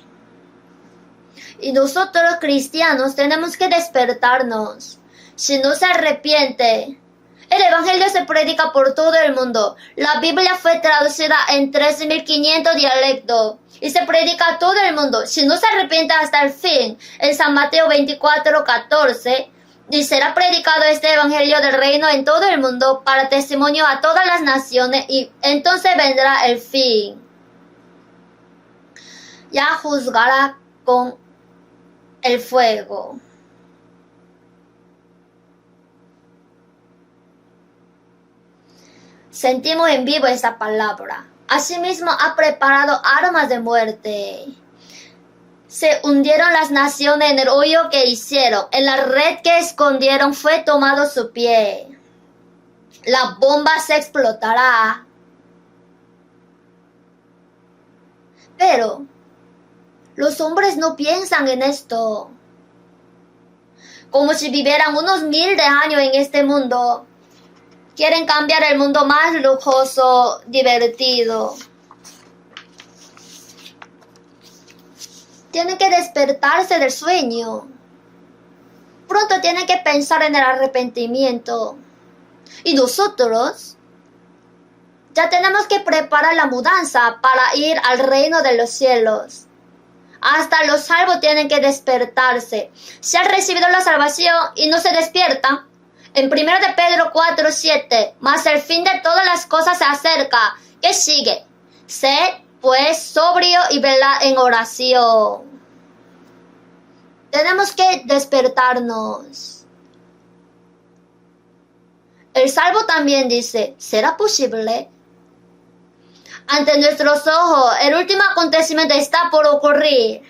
Y nosotros cristianos tenemos que despertarnos. Si no se arrepiente, el evangelio se predica por todo el mundo. La Biblia fue traducida en 3.500 dialectos y se predica a todo el mundo. Si no se arrepiente hasta el fin, en San Mateo 24:14, y será predicado este evangelio del reino en todo el mundo para testimonio a todas las naciones, y entonces vendrá el fin. Ya juzgará con el fuego. Sentimos en vivo esta palabra. Asimismo ha preparado armas de muerte. Se hundieron las naciones en el hoyo que hicieron. En la red que escondieron fue tomado su pie. La bomba se explotará. Pero los hombres no piensan en esto. Como si vivieran unos 1000 de años en este mundo. Quieren cambiar el mundo más lujoso, divertido. Tienen que despertarse del sueño. Pronto tienen que pensar en el arrepentimiento. Y nosotros ya tenemos que preparar la mudanza para ir al reino de los cielos. Hasta los salvos tienen que despertarse. Si han recibido la salvación y no se despiertan, en 1 de Pedro 4:7, mas el fin de todas las cosas se acerca. ¿Qué sigue? Sed pues sobrio y velad en oración. Tenemos que despertarnos. El salvo también dice, ¿será posible? Ante nuestros ojos, el último acontecimiento está por ocurrir.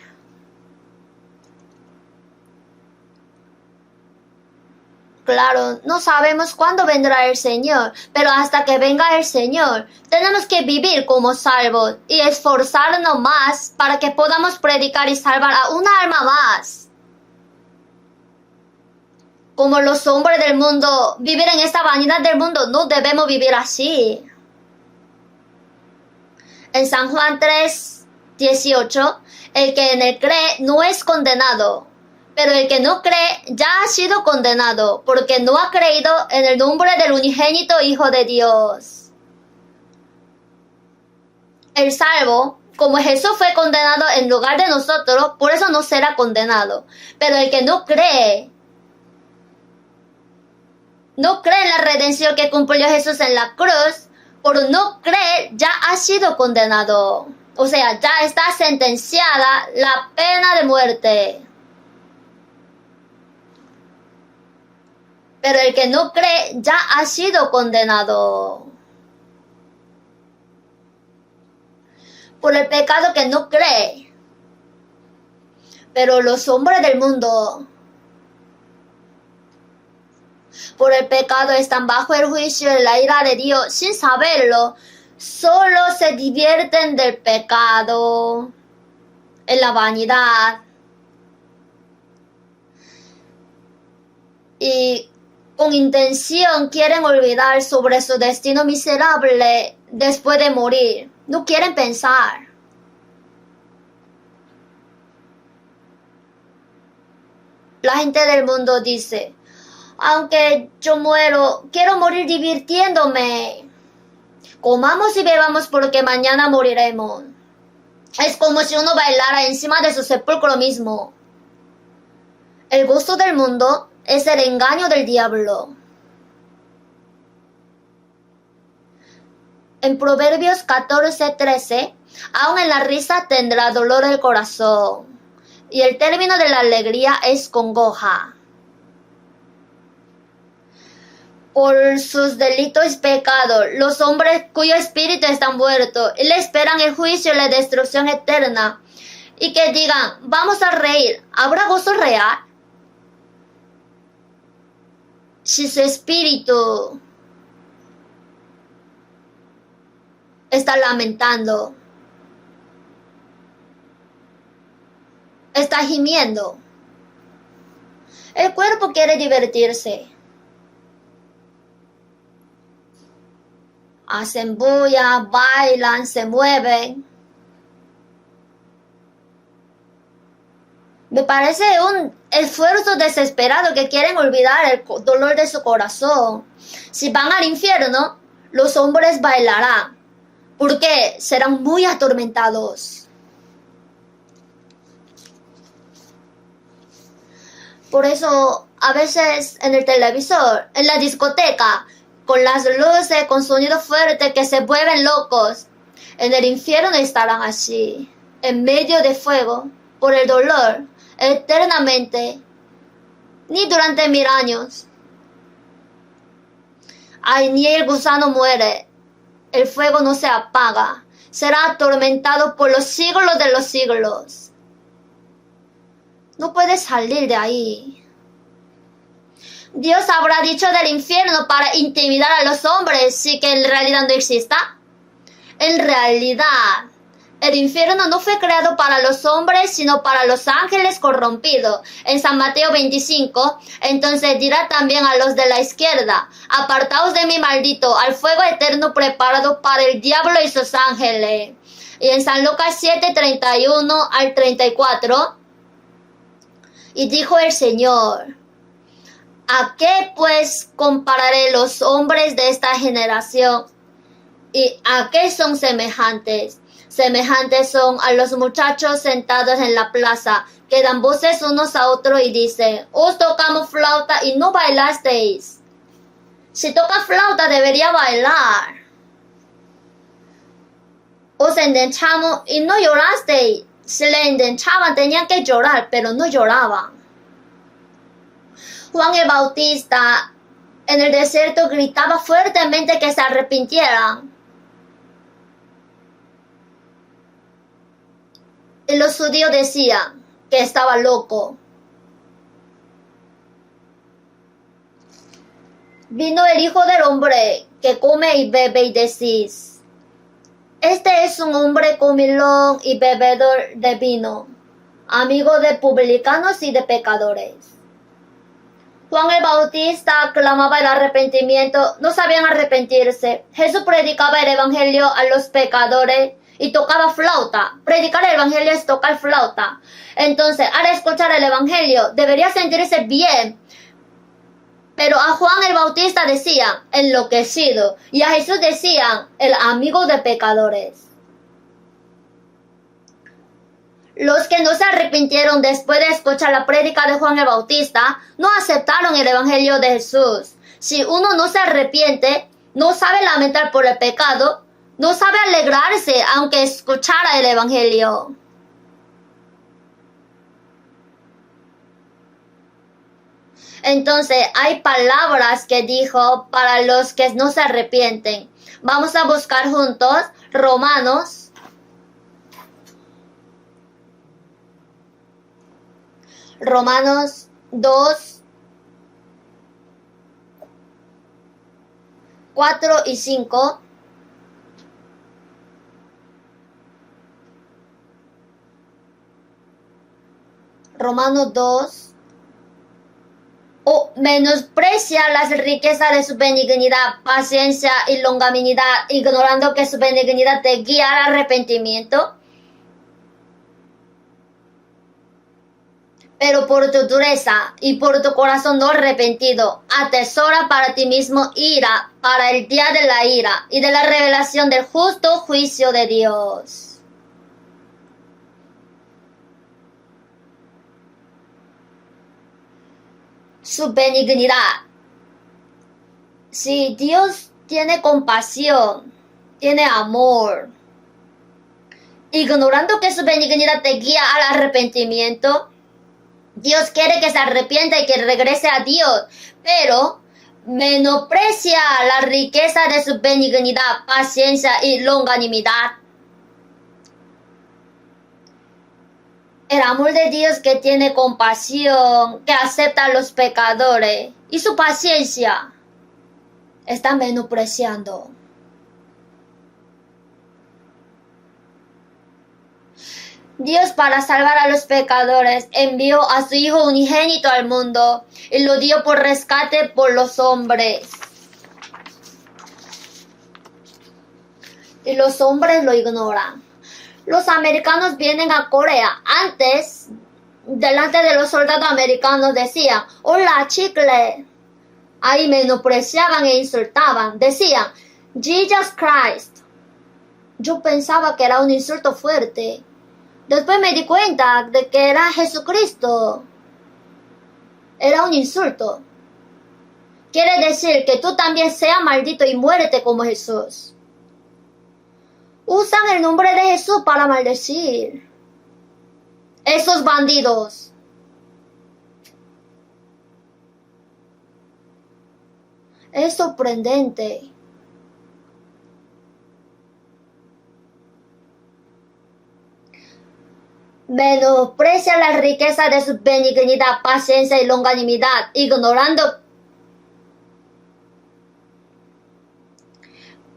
Claro, no sabemos cuándo vendrá el Señor, pero hasta que venga el Señor, tenemos que vivir como salvos y esforzarnos más para que podamos predicar y salvar a una alma más. Como los hombres del mundo, vivir en esta vanidad del mundo, no debemos vivir así. En San Juan 3:18, el que en él cree no es condenado. Pero el que no cree ya ha sido condenado, porque no ha creído en el nombre del unigénito Hijo de Dios. El salvo como Jesús fue condenado en lugar de nosotros, por eso no será condenado. Pero el que no cree en la redención que cumplió Jesús en la cruz, por no creer ya ha sido condenado. O sea, ya está sentenciada la pena de muerte. Pero el que no cree ya ha sido condenado por el pecado que no cree. Pero los hombres del mundo, por el pecado, están bajo el juicio y la ira de Dios sin saberlo. Solo se divierten del pecado, en la vanidad. Y con intención quieren olvidar sobre su destino miserable después de morir. No quieren pensar. La gente del mundo dice, aunque yo muero, quiero morir divirtiéndome. Comamos y bebamos porque mañana moriremos. Es como si uno bailara encima de su sepulcro mismo. El gusto del mundo es el engaño del diablo. En Proverbios 14:13, aun en la risa tendrá dolor el corazón, y el término de la alegría es congoja. Por sus delitos y pecados, los hombres cuyo espíritu está muerto y le esperan el juicio y la destrucción eterna, y que digan, vamos a reír, ¿habrá gozo real? Si su espíritu está lamentando, está gimiendo, el cuerpo quiere divertirse. Hacen bulla, bailan, se mueven. Me parece un esfuerzo desesperado que quieren olvidar el dolor de su corazón. Si van al infierno, los hombres bailarán, porque serán muy atormentados. Por eso, a veces en el televisor, en la discoteca, con las luces, con sonido fuerte que se vuelven locos, en el infierno estarán así, en medio de fuego, por el dolor, eternamente, ni durante 1000 años. Ay, ni el gusano muere, el fuego no se apaga, será atormentado por los siglos de los siglos. No puedes salir de ahí. Dios habrá dicho del infierno para intimidar a los hombres, sí que en realidad no exista. En realidad, el infierno no fue creado para los hombres, sino para los ángeles corrompidos. En San Mateo 25, entonces dirá también a los de la izquierda, apartaos de mí, maldito, al fuego eterno preparado para el diablo y sus ángeles. Y en San Lucas 7, 31 al 34, y dijo el Señor, ¿a qué pues compararé los hombres de esta generación? ¿Y a qué son semejantes? Semejantes son a los muchachos sentados en la plaza, que dan voces unos a otros y dicen, os tocamos flauta y no bailasteis. Si toca flauta debería bailar. Os endechamos y no llorasteis. Si le endechaban tenían que llorar, pero no lloraban. Juan el Bautista en el desierto gritaba fuertemente que se arrepintieran. Y los judíos decían que estaba loco. Vino el Hijo del Hombre que come y bebe y decís, este es un hombre comilón y bebedor de vino, amigo de publicanos y de pecadores. Juan el Bautista clamaba el arrepentimiento, no sabían arrepentirse. Jesús predicaba el evangelio a los pecadores y tocaba flauta. Predicar el evangelio es tocar flauta. Entonces, al escuchar el evangelio, debería sentirse bien. Pero a Juan el Bautista decían, enloquecido. Y a Jesús decían, el amigo de pecadores. Los que no se arrepintieron después de escuchar la prédica de Juan el Bautista no aceptaron el Evangelio de Jesús. Si uno no se arrepiente, no sabe lamentar por el pecado, no sabe alegrarse aunque escuchara el Evangelio. Entonces hay palabras que dijo para los que no se arrepienten. Vamos a buscar juntos Romanos 2, 4 y 5. Romanos 2. O menosprecia las riquezas de su benignidad, paciencia y longanimidad, ignorando que su benignidad te guía al arrepentimiento. Pero por tu dureza y por tu corazón no arrepentido, atesora para ti mismo ira para el día de la ira y de la revelación del justo juicio de Dios. Su benignidad. Si Dios tiene compasión, tiene amor, ignorando que su benignidad te guía al arrepentimiento, Dios quiere que se arrepienta y que regrese a Dios, pero menosprecia la riqueza de su benignidad, paciencia y longanimidad. El amor de Dios que tiene compasión, que acepta a los pecadores, y su paciencia está menospreciando. Dios, para salvar a los pecadores, envió a su Hijo unigénito al mundo y lo dio por rescate por los hombres. Y los hombres lo ignoran. Los americanos vienen a Corea. Antes, delante de los soldados americanos decían, hola chicle. Ahí menospreciaban e insultaban. Decían, Jesus Christ. Yo pensaba que era un insulto fuerte. Después me di cuenta de que era Jesucristo. Era un insulto. Quiere decir que tú también seas maldito y muérete como Jesús. Usan el nombre de Jesús para maldecir. Esos bandidos. Es sorprendente. Menosprecia la riqueza de su benignidad, paciencia y longanimidad, ignorando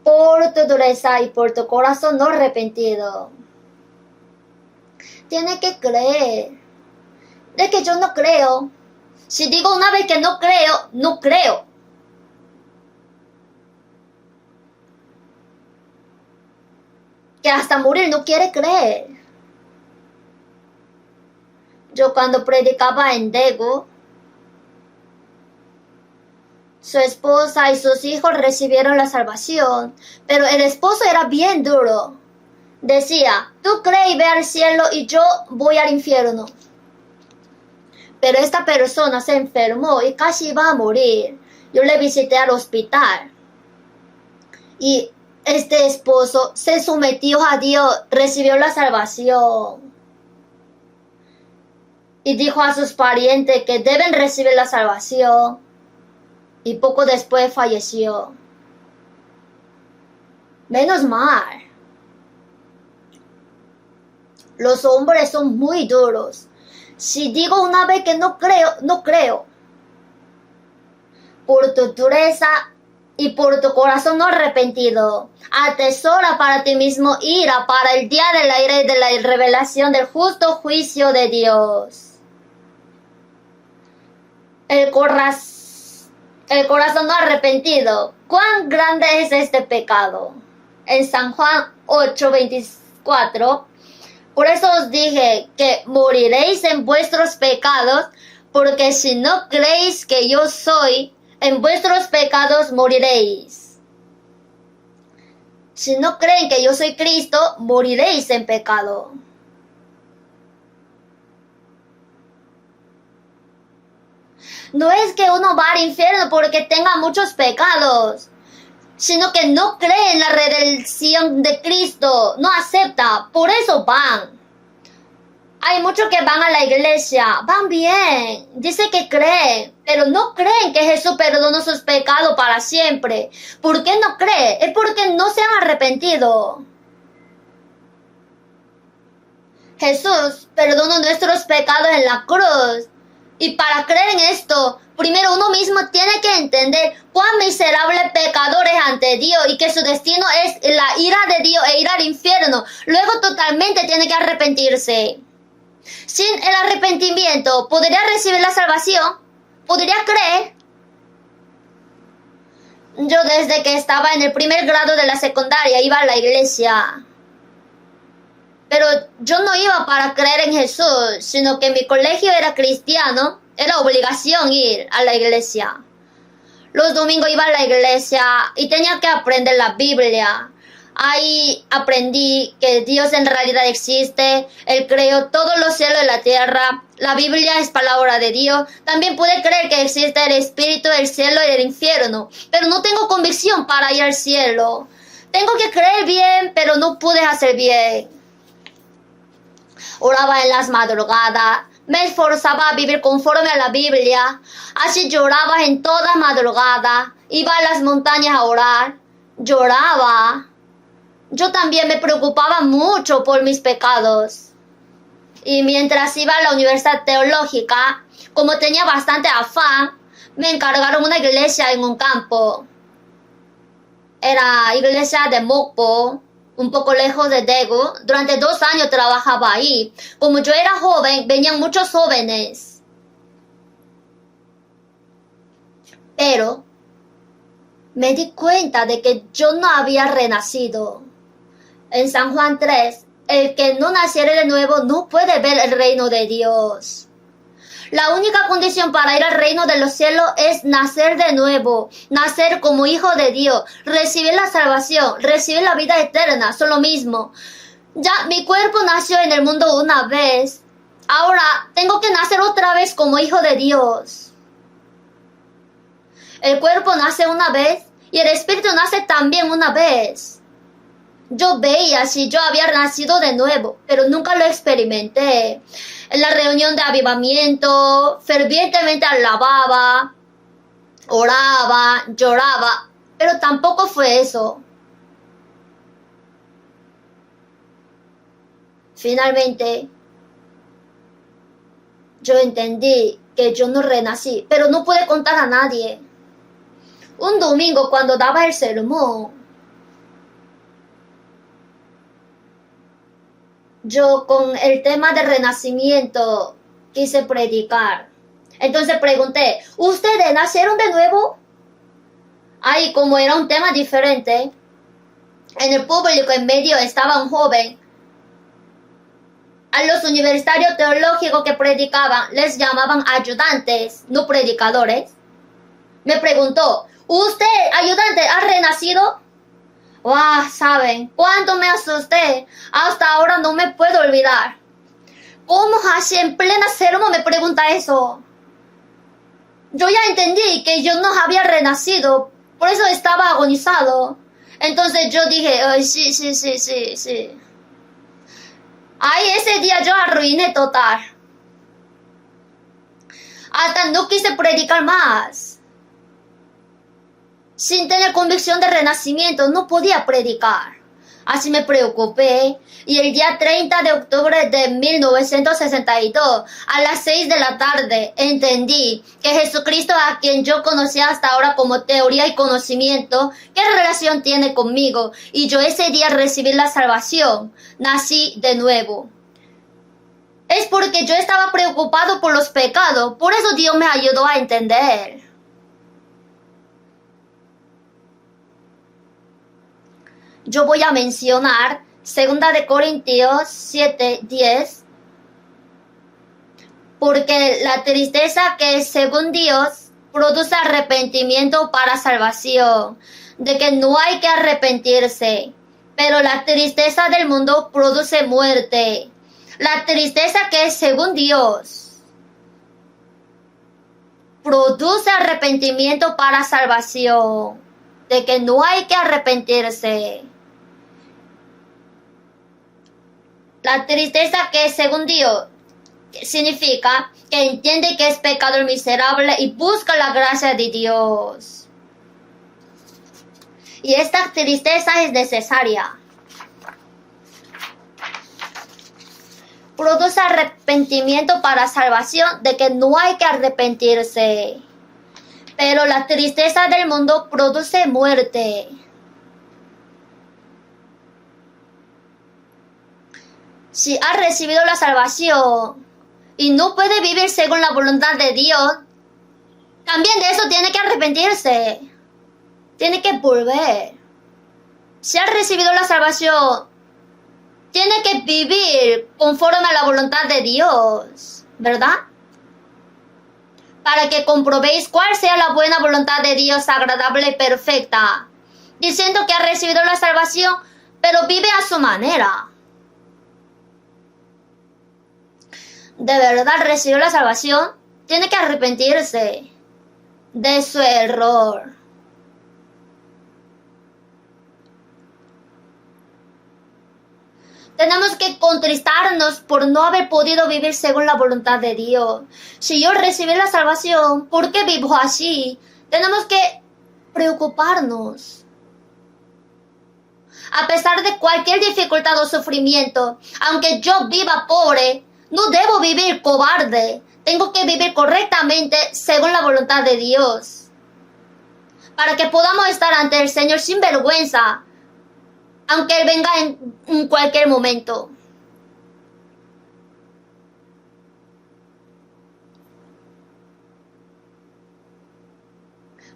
por tu dureza y por tu corazón no arrepentido. Tienes que creer. De que yo no creo. Si digo una vez que no creo, no creo. Que hasta morir no quiere creer. Yo cuando predicaba en Daegu, su esposa y sus hijos recibieron la salvación, pero el esposo era bien duro. Decía, tú cree y ve al cielo y yo voy al infierno. Pero esta persona se enfermó y casi iba a morir. Yo le visité al hospital. Y este esposo se sometió a Dios, recibió la salvación. Y dijo a sus parientes que deben recibir la salvación. Y poco después falleció. Menos mal. Los hombres son muy duros. Si digo una vez que no creo, no creo. Por tu dureza y por tu corazón no arrepentido, atesora para ti mismo ira para el día de la ira y de la revelación del justo juicio de Dios. El corazón no arrepentido. ¿Cuán grande es este pecado? En San Juan 8:24. Por eso os dije que moriréis en vuestros pecados, porque si no creéis que yo soy, en vuestros pecados moriréis. Si no creen que yo soy Cristo, moriréis en pecado. No es que uno va al infierno porque tenga muchos pecados, sino que no cree en la redención de Cristo, no acepta, por eso van. Hay muchos que van a la iglesia, van bien, dice que creen, pero no creen que Jesús perdonó sus pecados para siempre. ¿Por qué no creen? Es porque no se han arrepentido. Jesús perdonó nuestros pecados en la cruz. Y para creer en esto, primero uno mismo tiene que entender cuán miserable pecador es ante Dios y que su destino es la ira de Dios e ir al infierno. Luego totalmente tiene que arrepentirse. Sin el arrepentimiento, ¿podría recibir la salvación? ¿Podría creer? Yo desde que estaba en el primer grado de la secundaria iba a la iglesia. Pero yo no iba para creer en Jesús, sino que mi colegio era cristiano, era obligación ir a la iglesia. Los domingos iba a la iglesia y tenía que aprender la Biblia. Ahí aprendí que Dios en realidad existe, Él creó todos los cielos y la tierra, la Biblia es palabra de Dios. También pude creer que existe el espíritu del cielo y el infierno, pero no tengo convicción para ir al cielo. Tengo que creer bien, pero no pude hacer bien. Oraba en las madrugadas, me esforzaba a vivir conforme a la Biblia, así lloraba en toda madrugada, iba a las montañas a orar, lloraba. Yo también me preocupaba mucho por mis pecados. Y mientras iba a la universidad teológica, como tenía bastante afán, me encargaron una iglesia en un campo. Era iglesia de Mokpo, un poco lejos de Daegu. Durante 2 años trabajaba ahí. Como yo era joven, venían muchos jóvenes. Pero me di cuenta de que yo no había renacido. En San Juan 3, el que no naciere de nuevo no puede ver el reino de Dios. La única condición para ir al reino de los cielos es nacer de nuevo, nacer como hijo de Dios, recibir la salvación, recibir la vida eterna, son lo mismo. Ya mi cuerpo nació en el mundo una vez, ahora tengo que nacer otra vez como hijo de Dios. El cuerpo nace una vez y el espíritu nace también una vez. Yo veía si yo había nacido de nuevo, pero nunca lo experimenté. En la reunión de avivamiento, fervientemente alababa, oraba, lloraba, pero tampoco fue eso. Finalmente, yo entendí que yo no renací, pero no pude contar a nadie. Un domingo cuando daba el sermón, yo con el tema de renacimiento quise predicar. Entonces pregunté, ¿ustedes nacieron de nuevo? Ahí como era un tema diferente, en el público en medio estaba un joven. A los universitarios teológicos que predicaban les llamaban ayudantes, no predicadores. Me preguntó, ¿usted, ayudante, ha renacido? ¡Wow! ¿Saben cuánto me asusté? Hasta ahora no me puedo olvidar. ¿Cómo así en plena sermón me pregunta eso? Yo ya entendí que yo no había renacido, por eso estaba agonizado. Entonces yo dije, ay, sí. Ay, ese día yo arruiné total. Hasta no quise predicar más. Sin tener convicción de renacimiento, no podía predicar. Así me preocupé y el día 30 de octubre de 1962, a las 6 de la tarde, entendí que Jesucristo, a quien yo conocía hasta ahora como teoría y conocimiento, ¿qué relación tiene conmigo? Y yo ese día recibí la salvación, nací de nuevo. Es porque yo estaba preocupado por los pecados, por eso Dios me ayudó a entender. Yo voy a mencionar 2 Corintios 7:10, porque la tristeza que según Dios produce arrepentimiento para salvación, de que no hay que arrepentirse, pero la tristeza del mundo produce muerte. La tristeza que es según Dios. produce arrepentimiento para salvación, de que no hay que arrepentirse. La tristeza que según Dios significa que entiende que es pecador miserable y busca la gracia de Dios. Y esta tristeza es necesaria. Produce arrepentimiento para salvación, de que no hay que arrepentirse. Pero la tristeza del mundo produce muerte. Si ha recibido la salvación y no puede vivir según la voluntad de Dios, también de eso tiene que arrepentirse. Tiene que volver. Si ha recibido la salvación, tiene que vivir conforme a la voluntad de Dios, ¿verdad? Para que comprobéis cuál sea la buena voluntad de Dios, agradable y perfecta, diciendo que ha recibido la salvación, pero vive a su manera. De verdad recibió la salvación, tiene que arrepentirse de su error. Tenemos que contristarnos por no haber podido vivir según la voluntad de Dios. Si yo recibí la salvación, ¿por qué vivo así? Tenemos que preocuparnos. A pesar de cualquier dificultad o sufrimiento, aunque yo viva pobre, no debo vivir cobarde. Tengo que vivir correctamente según la voluntad de Dios, para que podamos estar ante el Señor sin vergüenza, aunque Él venga en cualquier momento.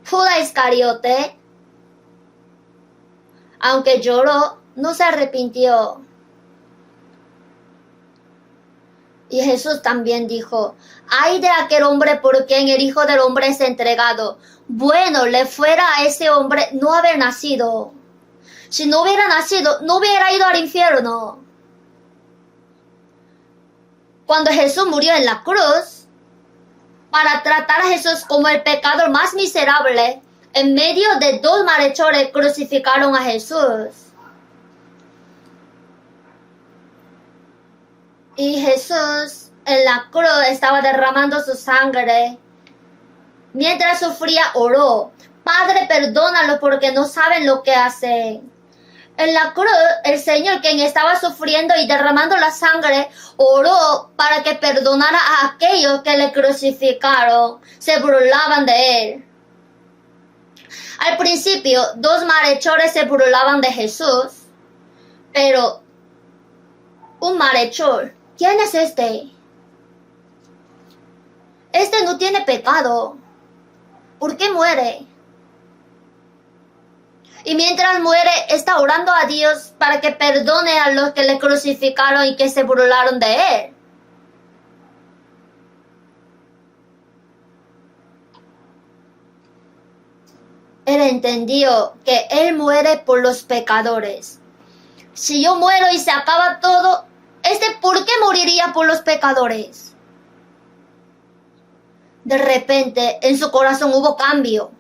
Judas Iscariote, aunque lloró, no se arrepintió. Y Jesús también dijo: ay de aquel hombre por quien el Hijo del Hombre es entregado. Bueno le fuera a ese hombre no haber nacido. Si no hubiera nacido, no hubiera ido al infierno. Cuando Jesús murió en la cruz, para tratar a Jesús como el pecador más miserable, en medio de dos malhechores crucificaron a Jesús. Y Jesús en la cruz estaba derramando su sangre. Mientras sufría, oró: Padre, perdónalos porque no saben lo que hacen. En la cruz, el Señor, quien estaba sufriendo y derramando la sangre, oró para que perdonara a aquellos que le crucificaron. Se burlaban de él. Al principio, dos malhechores se burlaban de Jesús, pero un malhechor, ¿quién es este? Este no tiene pecado. ¿Por qué muere? Y mientras muere, está orando a Dios para que perdone a los que le crucificaron y que se burlaron de él. Él entendió que él muere por los pecadores. Si yo muero y se acaba todo, ¿por qué moriría por los pecadores? De repente, en su corazón hubo cambio.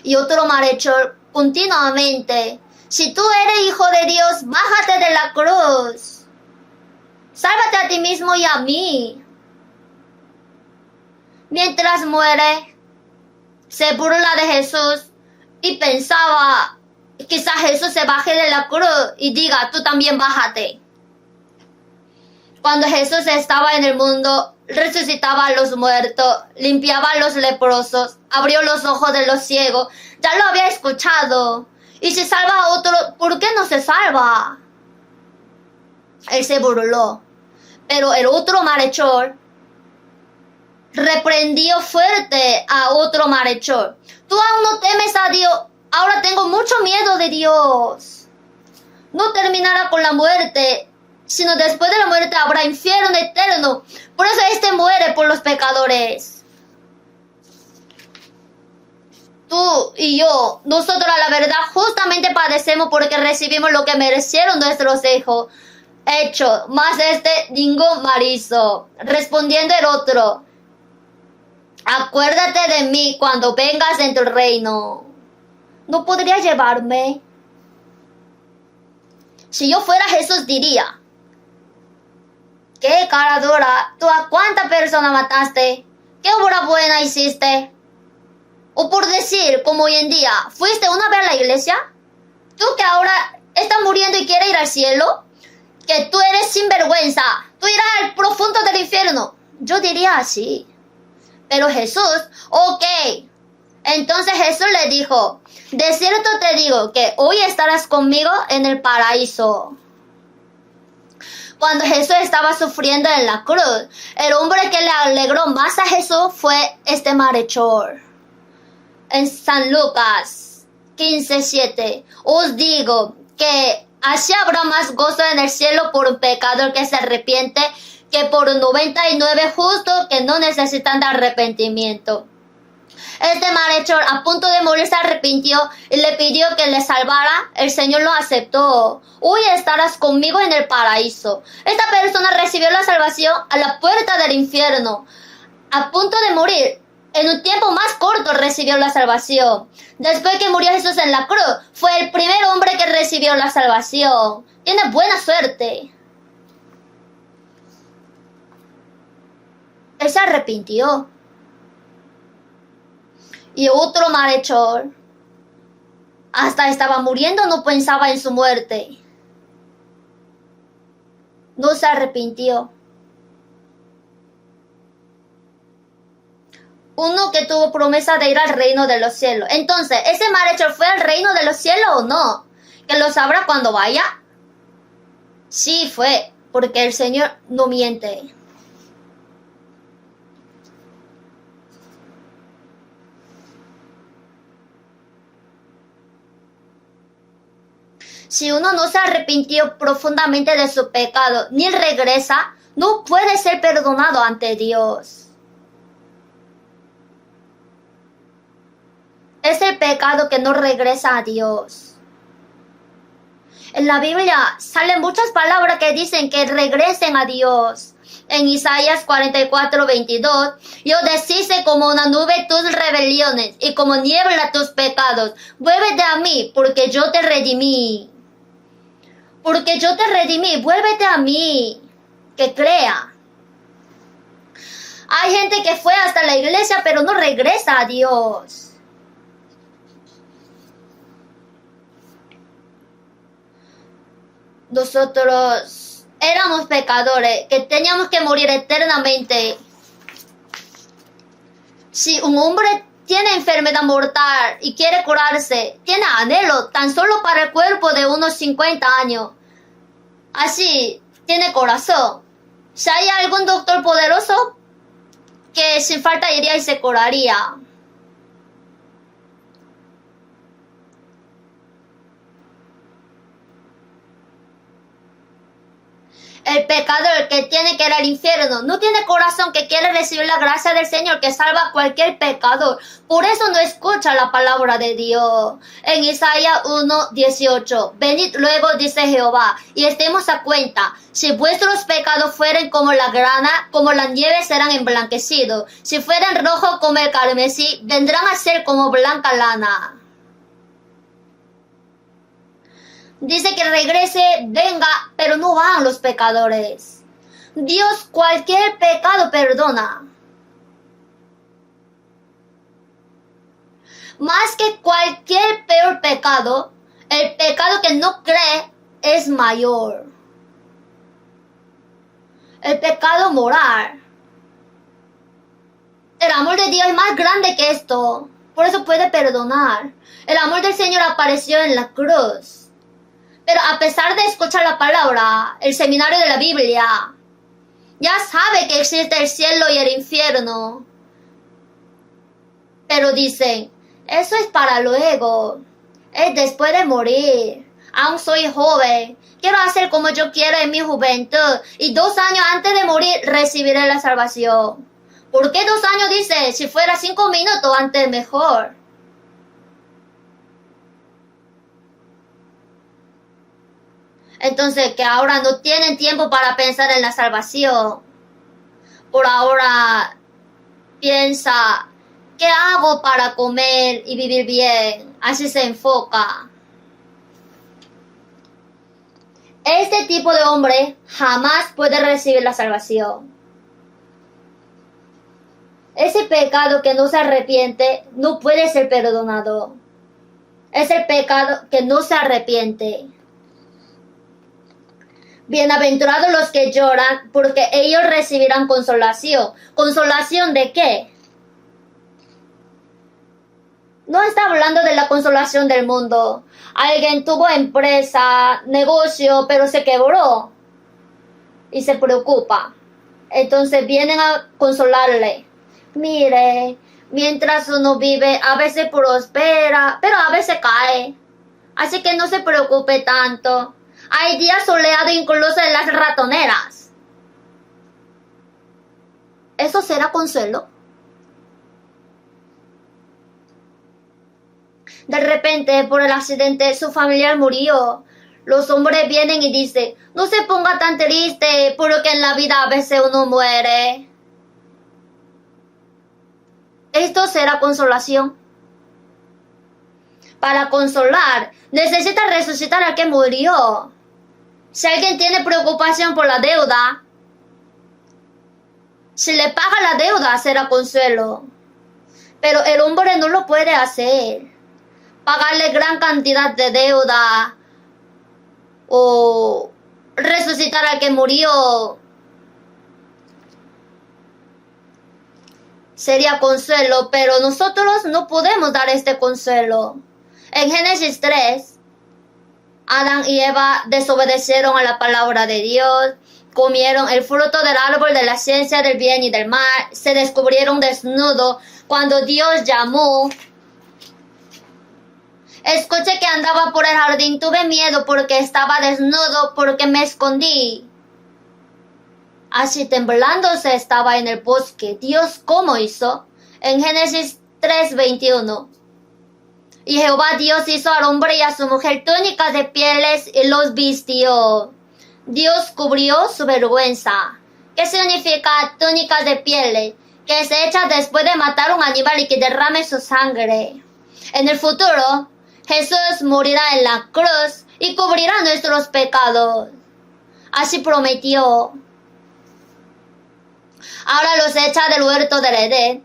Y otro malhechor continuamente: si tú eres hijo de Dios, bájate de la cruz. Sálvate a ti mismo y a mí. Mientras muere, se burla de Jesús y pensaba: quizás Jesús se baje de la cruz y diga: tú también bájate. Cuando Jesús estaba en el mundo, resucitaba a los muertos, limpiaba a los leprosos, abrió los ojos de los ciegos. Ya lo había escuchado. Y si salva a otro, ¿por qué no se salva? Él se burló. Pero el otro malhechor reprendió fuerte a otro malhechor: tú aún no temes a Dios, ahora tengo mucho miedo de Dios. No terminará con la muerte, sino después de la muerte habrá infierno eterno. Por eso este muere por los pecadores. Tú y yo, nosotros a la verdad justamente padecemos porque recibimos lo que merecieron nuestros hijos. Hecho, más ningún mal hizo. Respondiendo el otro: acuérdate de mí cuando vengas en tu reino. ¿No podría llevarme? Si yo fuera Jesús diría, ¿qué cara dura? ¿Tú a cuánta persona mataste? ¿Qué obra buena hiciste? O por decir, como hoy en día, ¿fuiste una vez a la iglesia? ¿Tú que ahora estás muriendo y quieres ir al cielo? Que tú eres sinvergüenza. Tú irás al profundo del infierno. Yo diría así. Pero Jesús, ok. Entonces Jesús le dijo, de cierto te digo que hoy estarás conmigo en el paraíso. Cuando Jesús estaba sufriendo en la cruz, el hombre que le alegró más a Jesús fue este malhechor. En San Lucas 15:7, os digo que así habrá más gozo en el cielo por un pecador que se arrepiente que por 99 justos que no necesitan de arrepentimiento. Este malhechor a punto de morir se arrepintió y le pidió que le salvara. El Señor lo aceptó. Hoy estarás conmigo en el paraíso. Esta persona recibió la salvación a la puerta del infierno. A punto de morir, en un tiempo más corto recibió la salvación. Después que murió Jesús en la cruz, fue el primer hombre que recibió la salvación. Tiene buena suerte. Él se arrepintió. Y otro malhechor, hasta estaba muriendo, no pensaba en su muerte. No se arrepintió. Uno que tuvo promesa de ir al reino de los cielos. Entonces, ¿ese malhechor fue al reino de los cielos o no? ¿Que lo sabrá cuando vaya? Sí fue, porque el Señor no miente. Si uno no se arrepintió profundamente de su pecado, ni regresa, no puede ser perdonado ante Dios. Es el pecado que no regresa a Dios. En la Biblia salen muchas palabras que dicen que regresen a Dios. En Isaías 44:22, yo deshice como una nube tus rebeliones y como niebla tus pecados. Vuélvete a mí, porque yo te redimí. Porque yo te redimí, vuélvete a mí, que crea. Hay gente que fue hasta la iglesia pero no regresa a Dios. Nosotros éramos pecadores, que teníamos que morir eternamente. Si un hombre tiene enfermedad mortal y quiere curarse, tiene anhelo tan solo para el cuerpo de unos 50 años. Así, tiene corazón. Si hay algún doctor poderoso que sin falta iría y se curaría. El pecador que tiene que ir al infierno no tiene corazón, que quiere recibir la gracia del Señor que salva a cualquier pecador. Por eso no escucha la palabra de Dios. En Isaías 1:18, venid luego, dice Jehová, y estemos a cuenta. Si vuestros pecados fueren como la grana, como la nieve serán emblanquecidos. Si fueren rojos como el carmesí, vendrán a ser como blanca lana. Dice que regrese, venga, pero no van los pecadores. Dios cualquier pecado perdona. Más que cualquier peor pecado, el pecado que no cree es mayor. El pecado moral. El amor de Dios es más grande que esto. Por eso puede perdonar. El amor del Señor apareció en la cruz. Pero a pesar de escuchar la palabra, el seminario de la Biblia, ya sabe que existe el cielo y el infierno. Pero dicen, eso es para luego, es después de morir. Aún soy joven, quiero hacer como yo quiero en mi juventud, y 2 años antes de morir recibiré la salvación. ¿Por qué 2 años dice? Si fuera 5 minutos antes mejor. Entonces, que ahora no tienen tiempo para pensar en la salvación. Por ahora, piensa, ¿qué hago para comer y vivir bien? Así se enfoca. Este tipo de hombre jamás puede recibir la salvación. Ese pecado que no se arrepiente no puede ser perdonado. Es el pecado que no se arrepiente. Bienaventurados los que lloran, porque ellos recibirán consolación. ¿Consolación de qué? No está hablando de la consolación del mundo. Alguien tuvo empresa, negocio, pero se quebró y se preocupa. Entonces vienen a consolarle. Mire, mientras uno vive, a veces prospera, pero a veces cae. Así que no se preocupe tanto. Hay días soleados incluso en las ratoneras. ¿Eso será consuelo? De repente, por el accidente, su familiar murió. Los hombres vienen y dicen, no se ponga tan triste, porque en la vida a veces uno muere. ¿Esto será consolación? Para consolar, necesita resucitar al que murió. Si alguien tiene preocupación por la deuda, si le paga la deuda será consuelo. Pero el hombre no lo puede hacer. Pagarle gran cantidad de deuda o resucitar al que murió sería consuelo, pero nosotros no podemos dar este consuelo. En Génesis 3, Adán y Eva desobedecieron a la palabra de Dios, comieron el fruto del árbol de la ciencia del bien y del mal, se descubrieron desnudos cuando Dios llamó. Escuché que andaba por el jardín, tuve miedo porque estaba desnudo, porque me escondí. Así temblándose estaba en el bosque. Dios, ¿cómo hizo? En Génesis 3:21. Y Jehová Dios hizo al hombre y a su mujer túnicas de pieles y los vistió. Dios cubrió su vergüenza. ¿Qué significa túnicas de pieles? Que se echa después de matar a un animal y que derrame su sangre. En el futuro, Jesús morirá en la cruz y cubrirá nuestros pecados. Así prometió. Ahora los echa del huerto del Edén,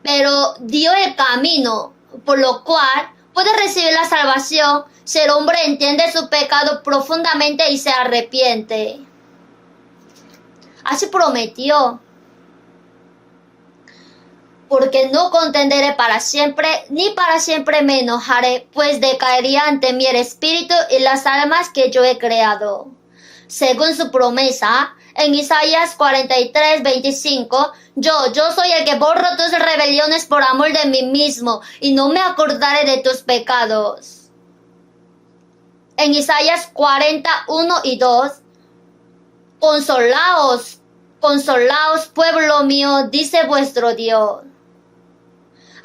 pero dio el camino, por lo cual puede recibir la salvación si el hombre entiende su pecado profundamente y se arrepiente. Así prometió. Porque no contenderé para siempre, ni para siempre me enojaré, pues decaería ante mí el espíritu y las almas que yo he creado. Según su promesa, en Isaías 43:25, yo soy el que borro tus rebeliones por amor de mí mismo, y no me acordaré de tus pecados. En Isaías 41:2, consolaos, consolaos, pueblo mío, dice vuestro Dios.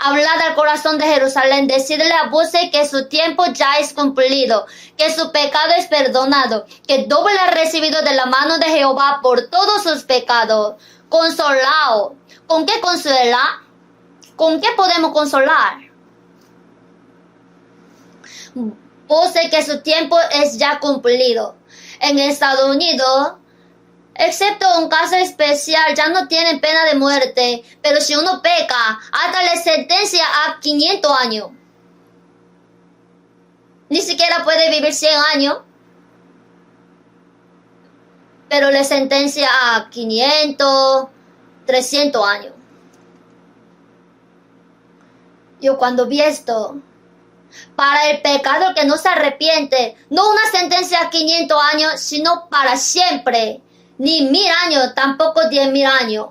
Hablad al corazón de Jerusalén, decidle a voces que su tiempo ya es cumplido, que su pecado es perdonado, que doble ha recibido de la mano de Jehová por todos sus pecados. Consolaos. ¿Con qué consuela? ¿Con qué podemos consolar? Voces que su tiempo es ya cumplido. En Estados Unidos, excepto un caso especial, ya no tienen pena de muerte, pero si uno peca, hasta le sentencia a 500 años. Ni siquiera puede vivir 100 años, pero le sentencia a 500, 300 años. Yo cuando vi esto, para el pecado que no se arrepiente, no una sentencia a 500 años, sino para siempre. Ni 1000 años, tampoco 10,000 años.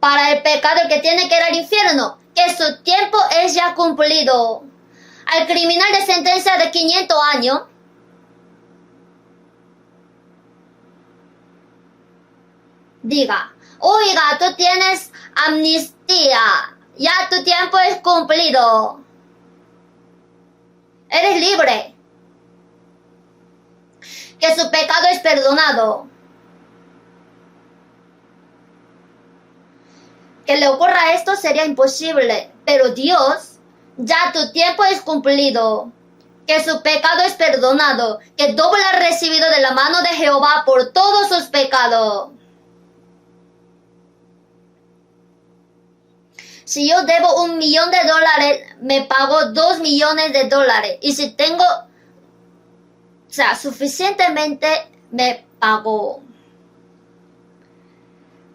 Para el pecado que tiene que ir al infierno, que su tiempo es ya cumplido. Al criminal de sentencia de 500 años, diga, oiga, tú tienes amnistía, ya tu tiempo es cumplido. Eres libre. Que su pecado es perdonado. que le ocurra esto sería imposible, pero Dios, ya tu tiempo es cumplido, que su pecado es perdonado, que doble ha recibido de la mano de Jehová por todos sus pecados. Si yo debo $1 millón, me pago $2 millones. Y si tengo, suficientemente, me pago.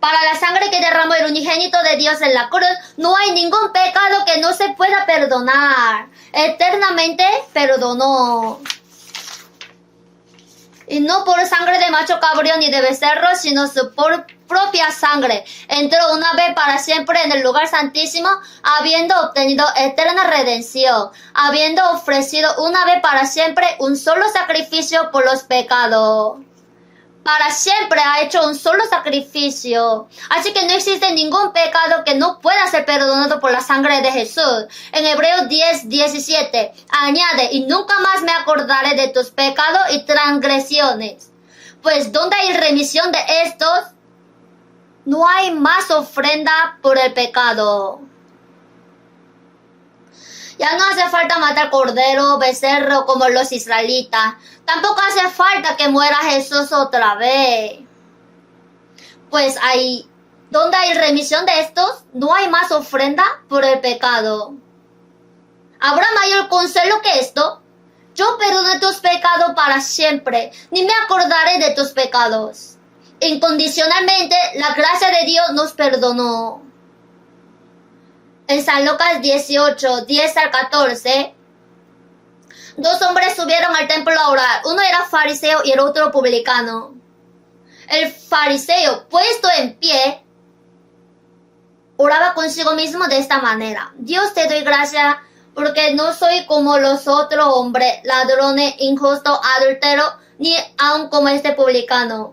Para la sangre que derramó el unigénito de Dios en la cruz, no hay ningún pecado que no se pueda perdonar. Eternamente perdonó. Y no por sangre de macho cabrío ni de becerro, sino su propia sangre. Entró una vez para siempre en el lugar santísimo, habiendo obtenido eterna redención, habiendo ofrecido una vez para siempre un solo sacrificio por los pecados. Para siempre ha hecho un solo sacrificio. Así que no existe ningún pecado que no pueda ser perdonado por la sangre de Jesús. En Hebreos 10:17 añade, y nunca más me acordaré de tus pecados y transgresiones. Pues donde hay remisión de estos, no hay más ofrenda por el pecado. Ya no hace falta matar cordero, becerro como los israelitas. Tampoco hace falta que muera Jesús otra vez. Pues donde hay remisión de estos, no hay más ofrenda por el pecado. ¿Habrá mayor consuelo que esto? Yo perdoné tus pecados para siempre, ni me acordaré de tus pecados. Incondicionalmente, la gracia de Dios nos perdonó. En San Lucas 18:10-14, 2 hombres subieron al templo a orar. Uno era fariseo y el otro publicano. El fariseo, puesto en pie, oraba consigo mismo de esta manera: Dios, te doy gracias porque no soy como los otros hombres, ladrones, injustos, adúlteros, ni aun como este publicano.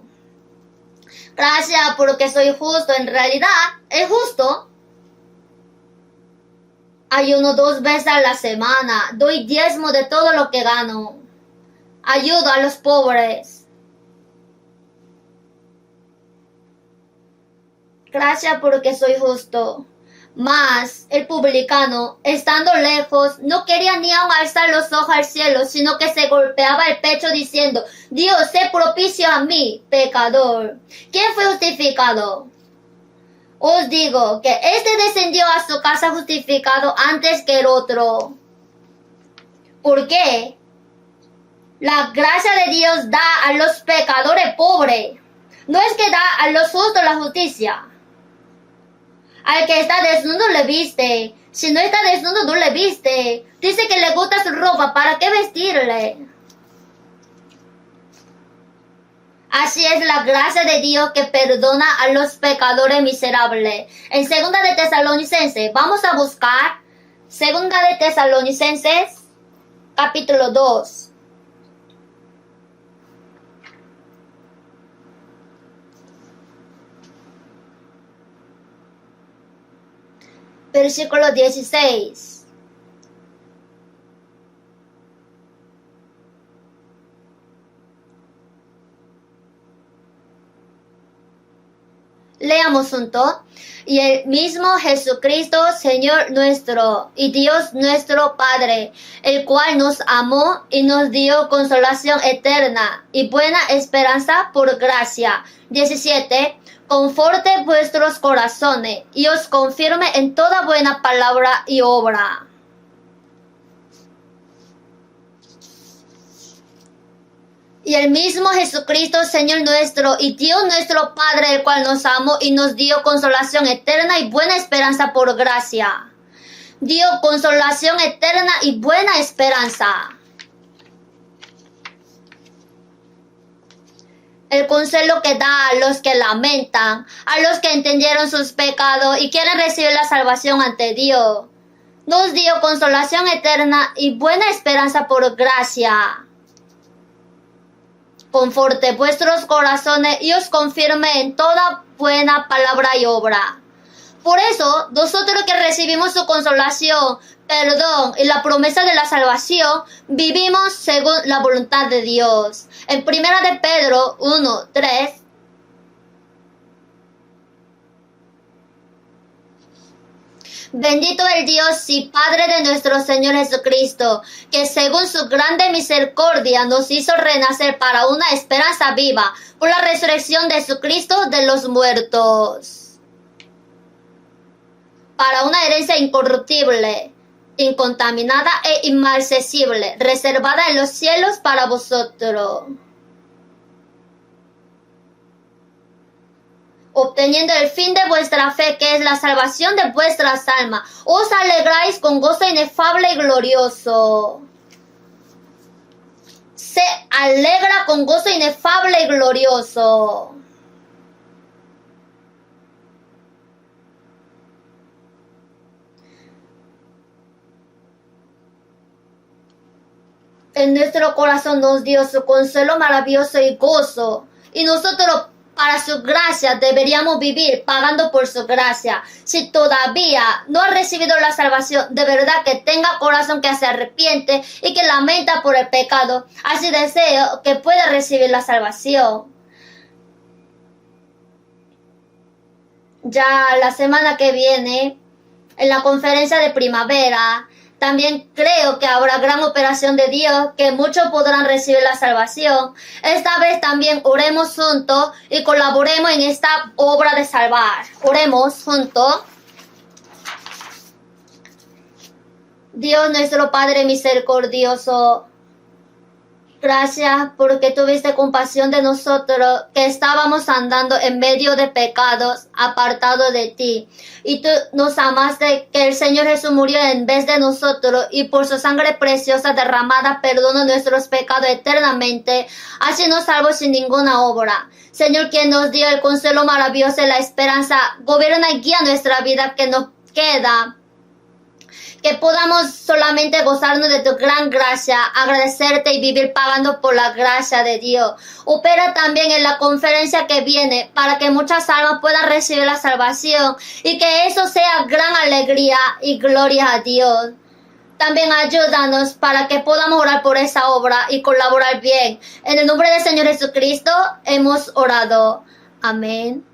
Gracias porque soy justo. En realidad, es justo. Ayuno 2 veces a la semana. Doy diezmo de todo lo que gano. Ayudo a los pobres. Gracias porque soy justo. Mas el publicano, estando lejos, no quería ni aun alzar los ojos al cielo, sino que se golpeaba el pecho diciendo: Dios, sé propicio a mí, pecador. ¿Quién fue justificado? Os digo que este descendió a su casa justificado antes que el otro. ¿Por qué? La gracia de Dios da a los pecadores pobres. No es que da a los justos la justicia. Al que está desnudo le viste. Si no está desnudo, no le viste. Dice que le gusta su ropa, ¿para qué vestirle? Así es la gracia de Dios que perdona a los pecadores miserables. En 2 de Tesalonicenses, vamos a buscar 2 de Tesalonicenses, capítulo 2. Versículo 16. Leamos juntos. Y el mismo Jesucristo, Señor nuestro, y Dios nuestro Padre, el cual nos amó y nos dio consolación eterna y buena esperanza por gracia. 17. Conforte vuestros corazones y os confirme en toda buena palabra y obra. Y el mismo Jesucristo, Señor nuestro, y Dios nuestro Padre, el cual nos amó y nos dio consolación eterna y buena esperanza por gracia. Dio consolación eterna y buena esperanza. El consuelo que da a los que lamentan, a los que entendieron sus pecados y quieren recibir la salvación ante Dios. Nos dio consolación eterna y buena esperanza por gracia. Conforte vuestros corazones y os confirme en toda buena palabra y obra. Por eso, nosotros que recibimos su consolación, perdón y la promesa de la salvación, vivimos según la voluntad de Dios. En 1 de Pedro 1:3, Bendito el Dios y Padre de nuestro Señor Jesucristo, que según su grande misericordia nos hizo renacer para una esperanza viva por la resurrección de Jesucristo de los muertos, para una herencia incorruptible, incontaminada e inmarcesible, reservada en los cielos para vosotros, obteniendo el fin de vuestra fe, que es la salvación de vuestras almas. Os alegráis con gozo inefable y glorioso. Se alegra con gozo inefable y glorioso. En nuestro corazón nos dio su consuelo maravilloso y gozo, y nosotros para su gracia deberíamos vivir pagando por su gracia. Si todavía no ha recibido la salvación, de verdad que tenga corazón que se arrepiente y que lamenta por el pecado. Así deseo que pueda recibir la salvación. Ya la semana que viene, en la conferencia de primavera, también creo que habrá gran operación de Dios, que muchos podrán recibir la salvación. Esta vez también oremos juntos y colaboremos en esta obra de salvar. Oremos juntos. Dios nuestro Padre misericordioso, gracias porque tuviste compasión de nosotros que estábamos andando en medio de pecados, apartados de ti. Y tú nos amaste, que el Señor Jesús murió en vez de nosotros y por su sangre preciosa derramada perdona nuestros pecados eternamente. Así nos salvó sin ninguna obra. Señor, quien nos dio el consuelo maravilloso y la esperanza, gobierna y guía nuestra vida que nos queda. Que podamos solamente gozarnos de tu gran gracia, agradecerte y vivir pagando por la gracia de Dios. Opera también en la conferencia que viene para que muchas almas puedan recibir la salvación y que eso sea gran alegría y gloria a Dios. También ayúdanos para que podamos orar por esa obra y colaborar bien. En el nombre del Señor Jesucristo hemos orado. Amén.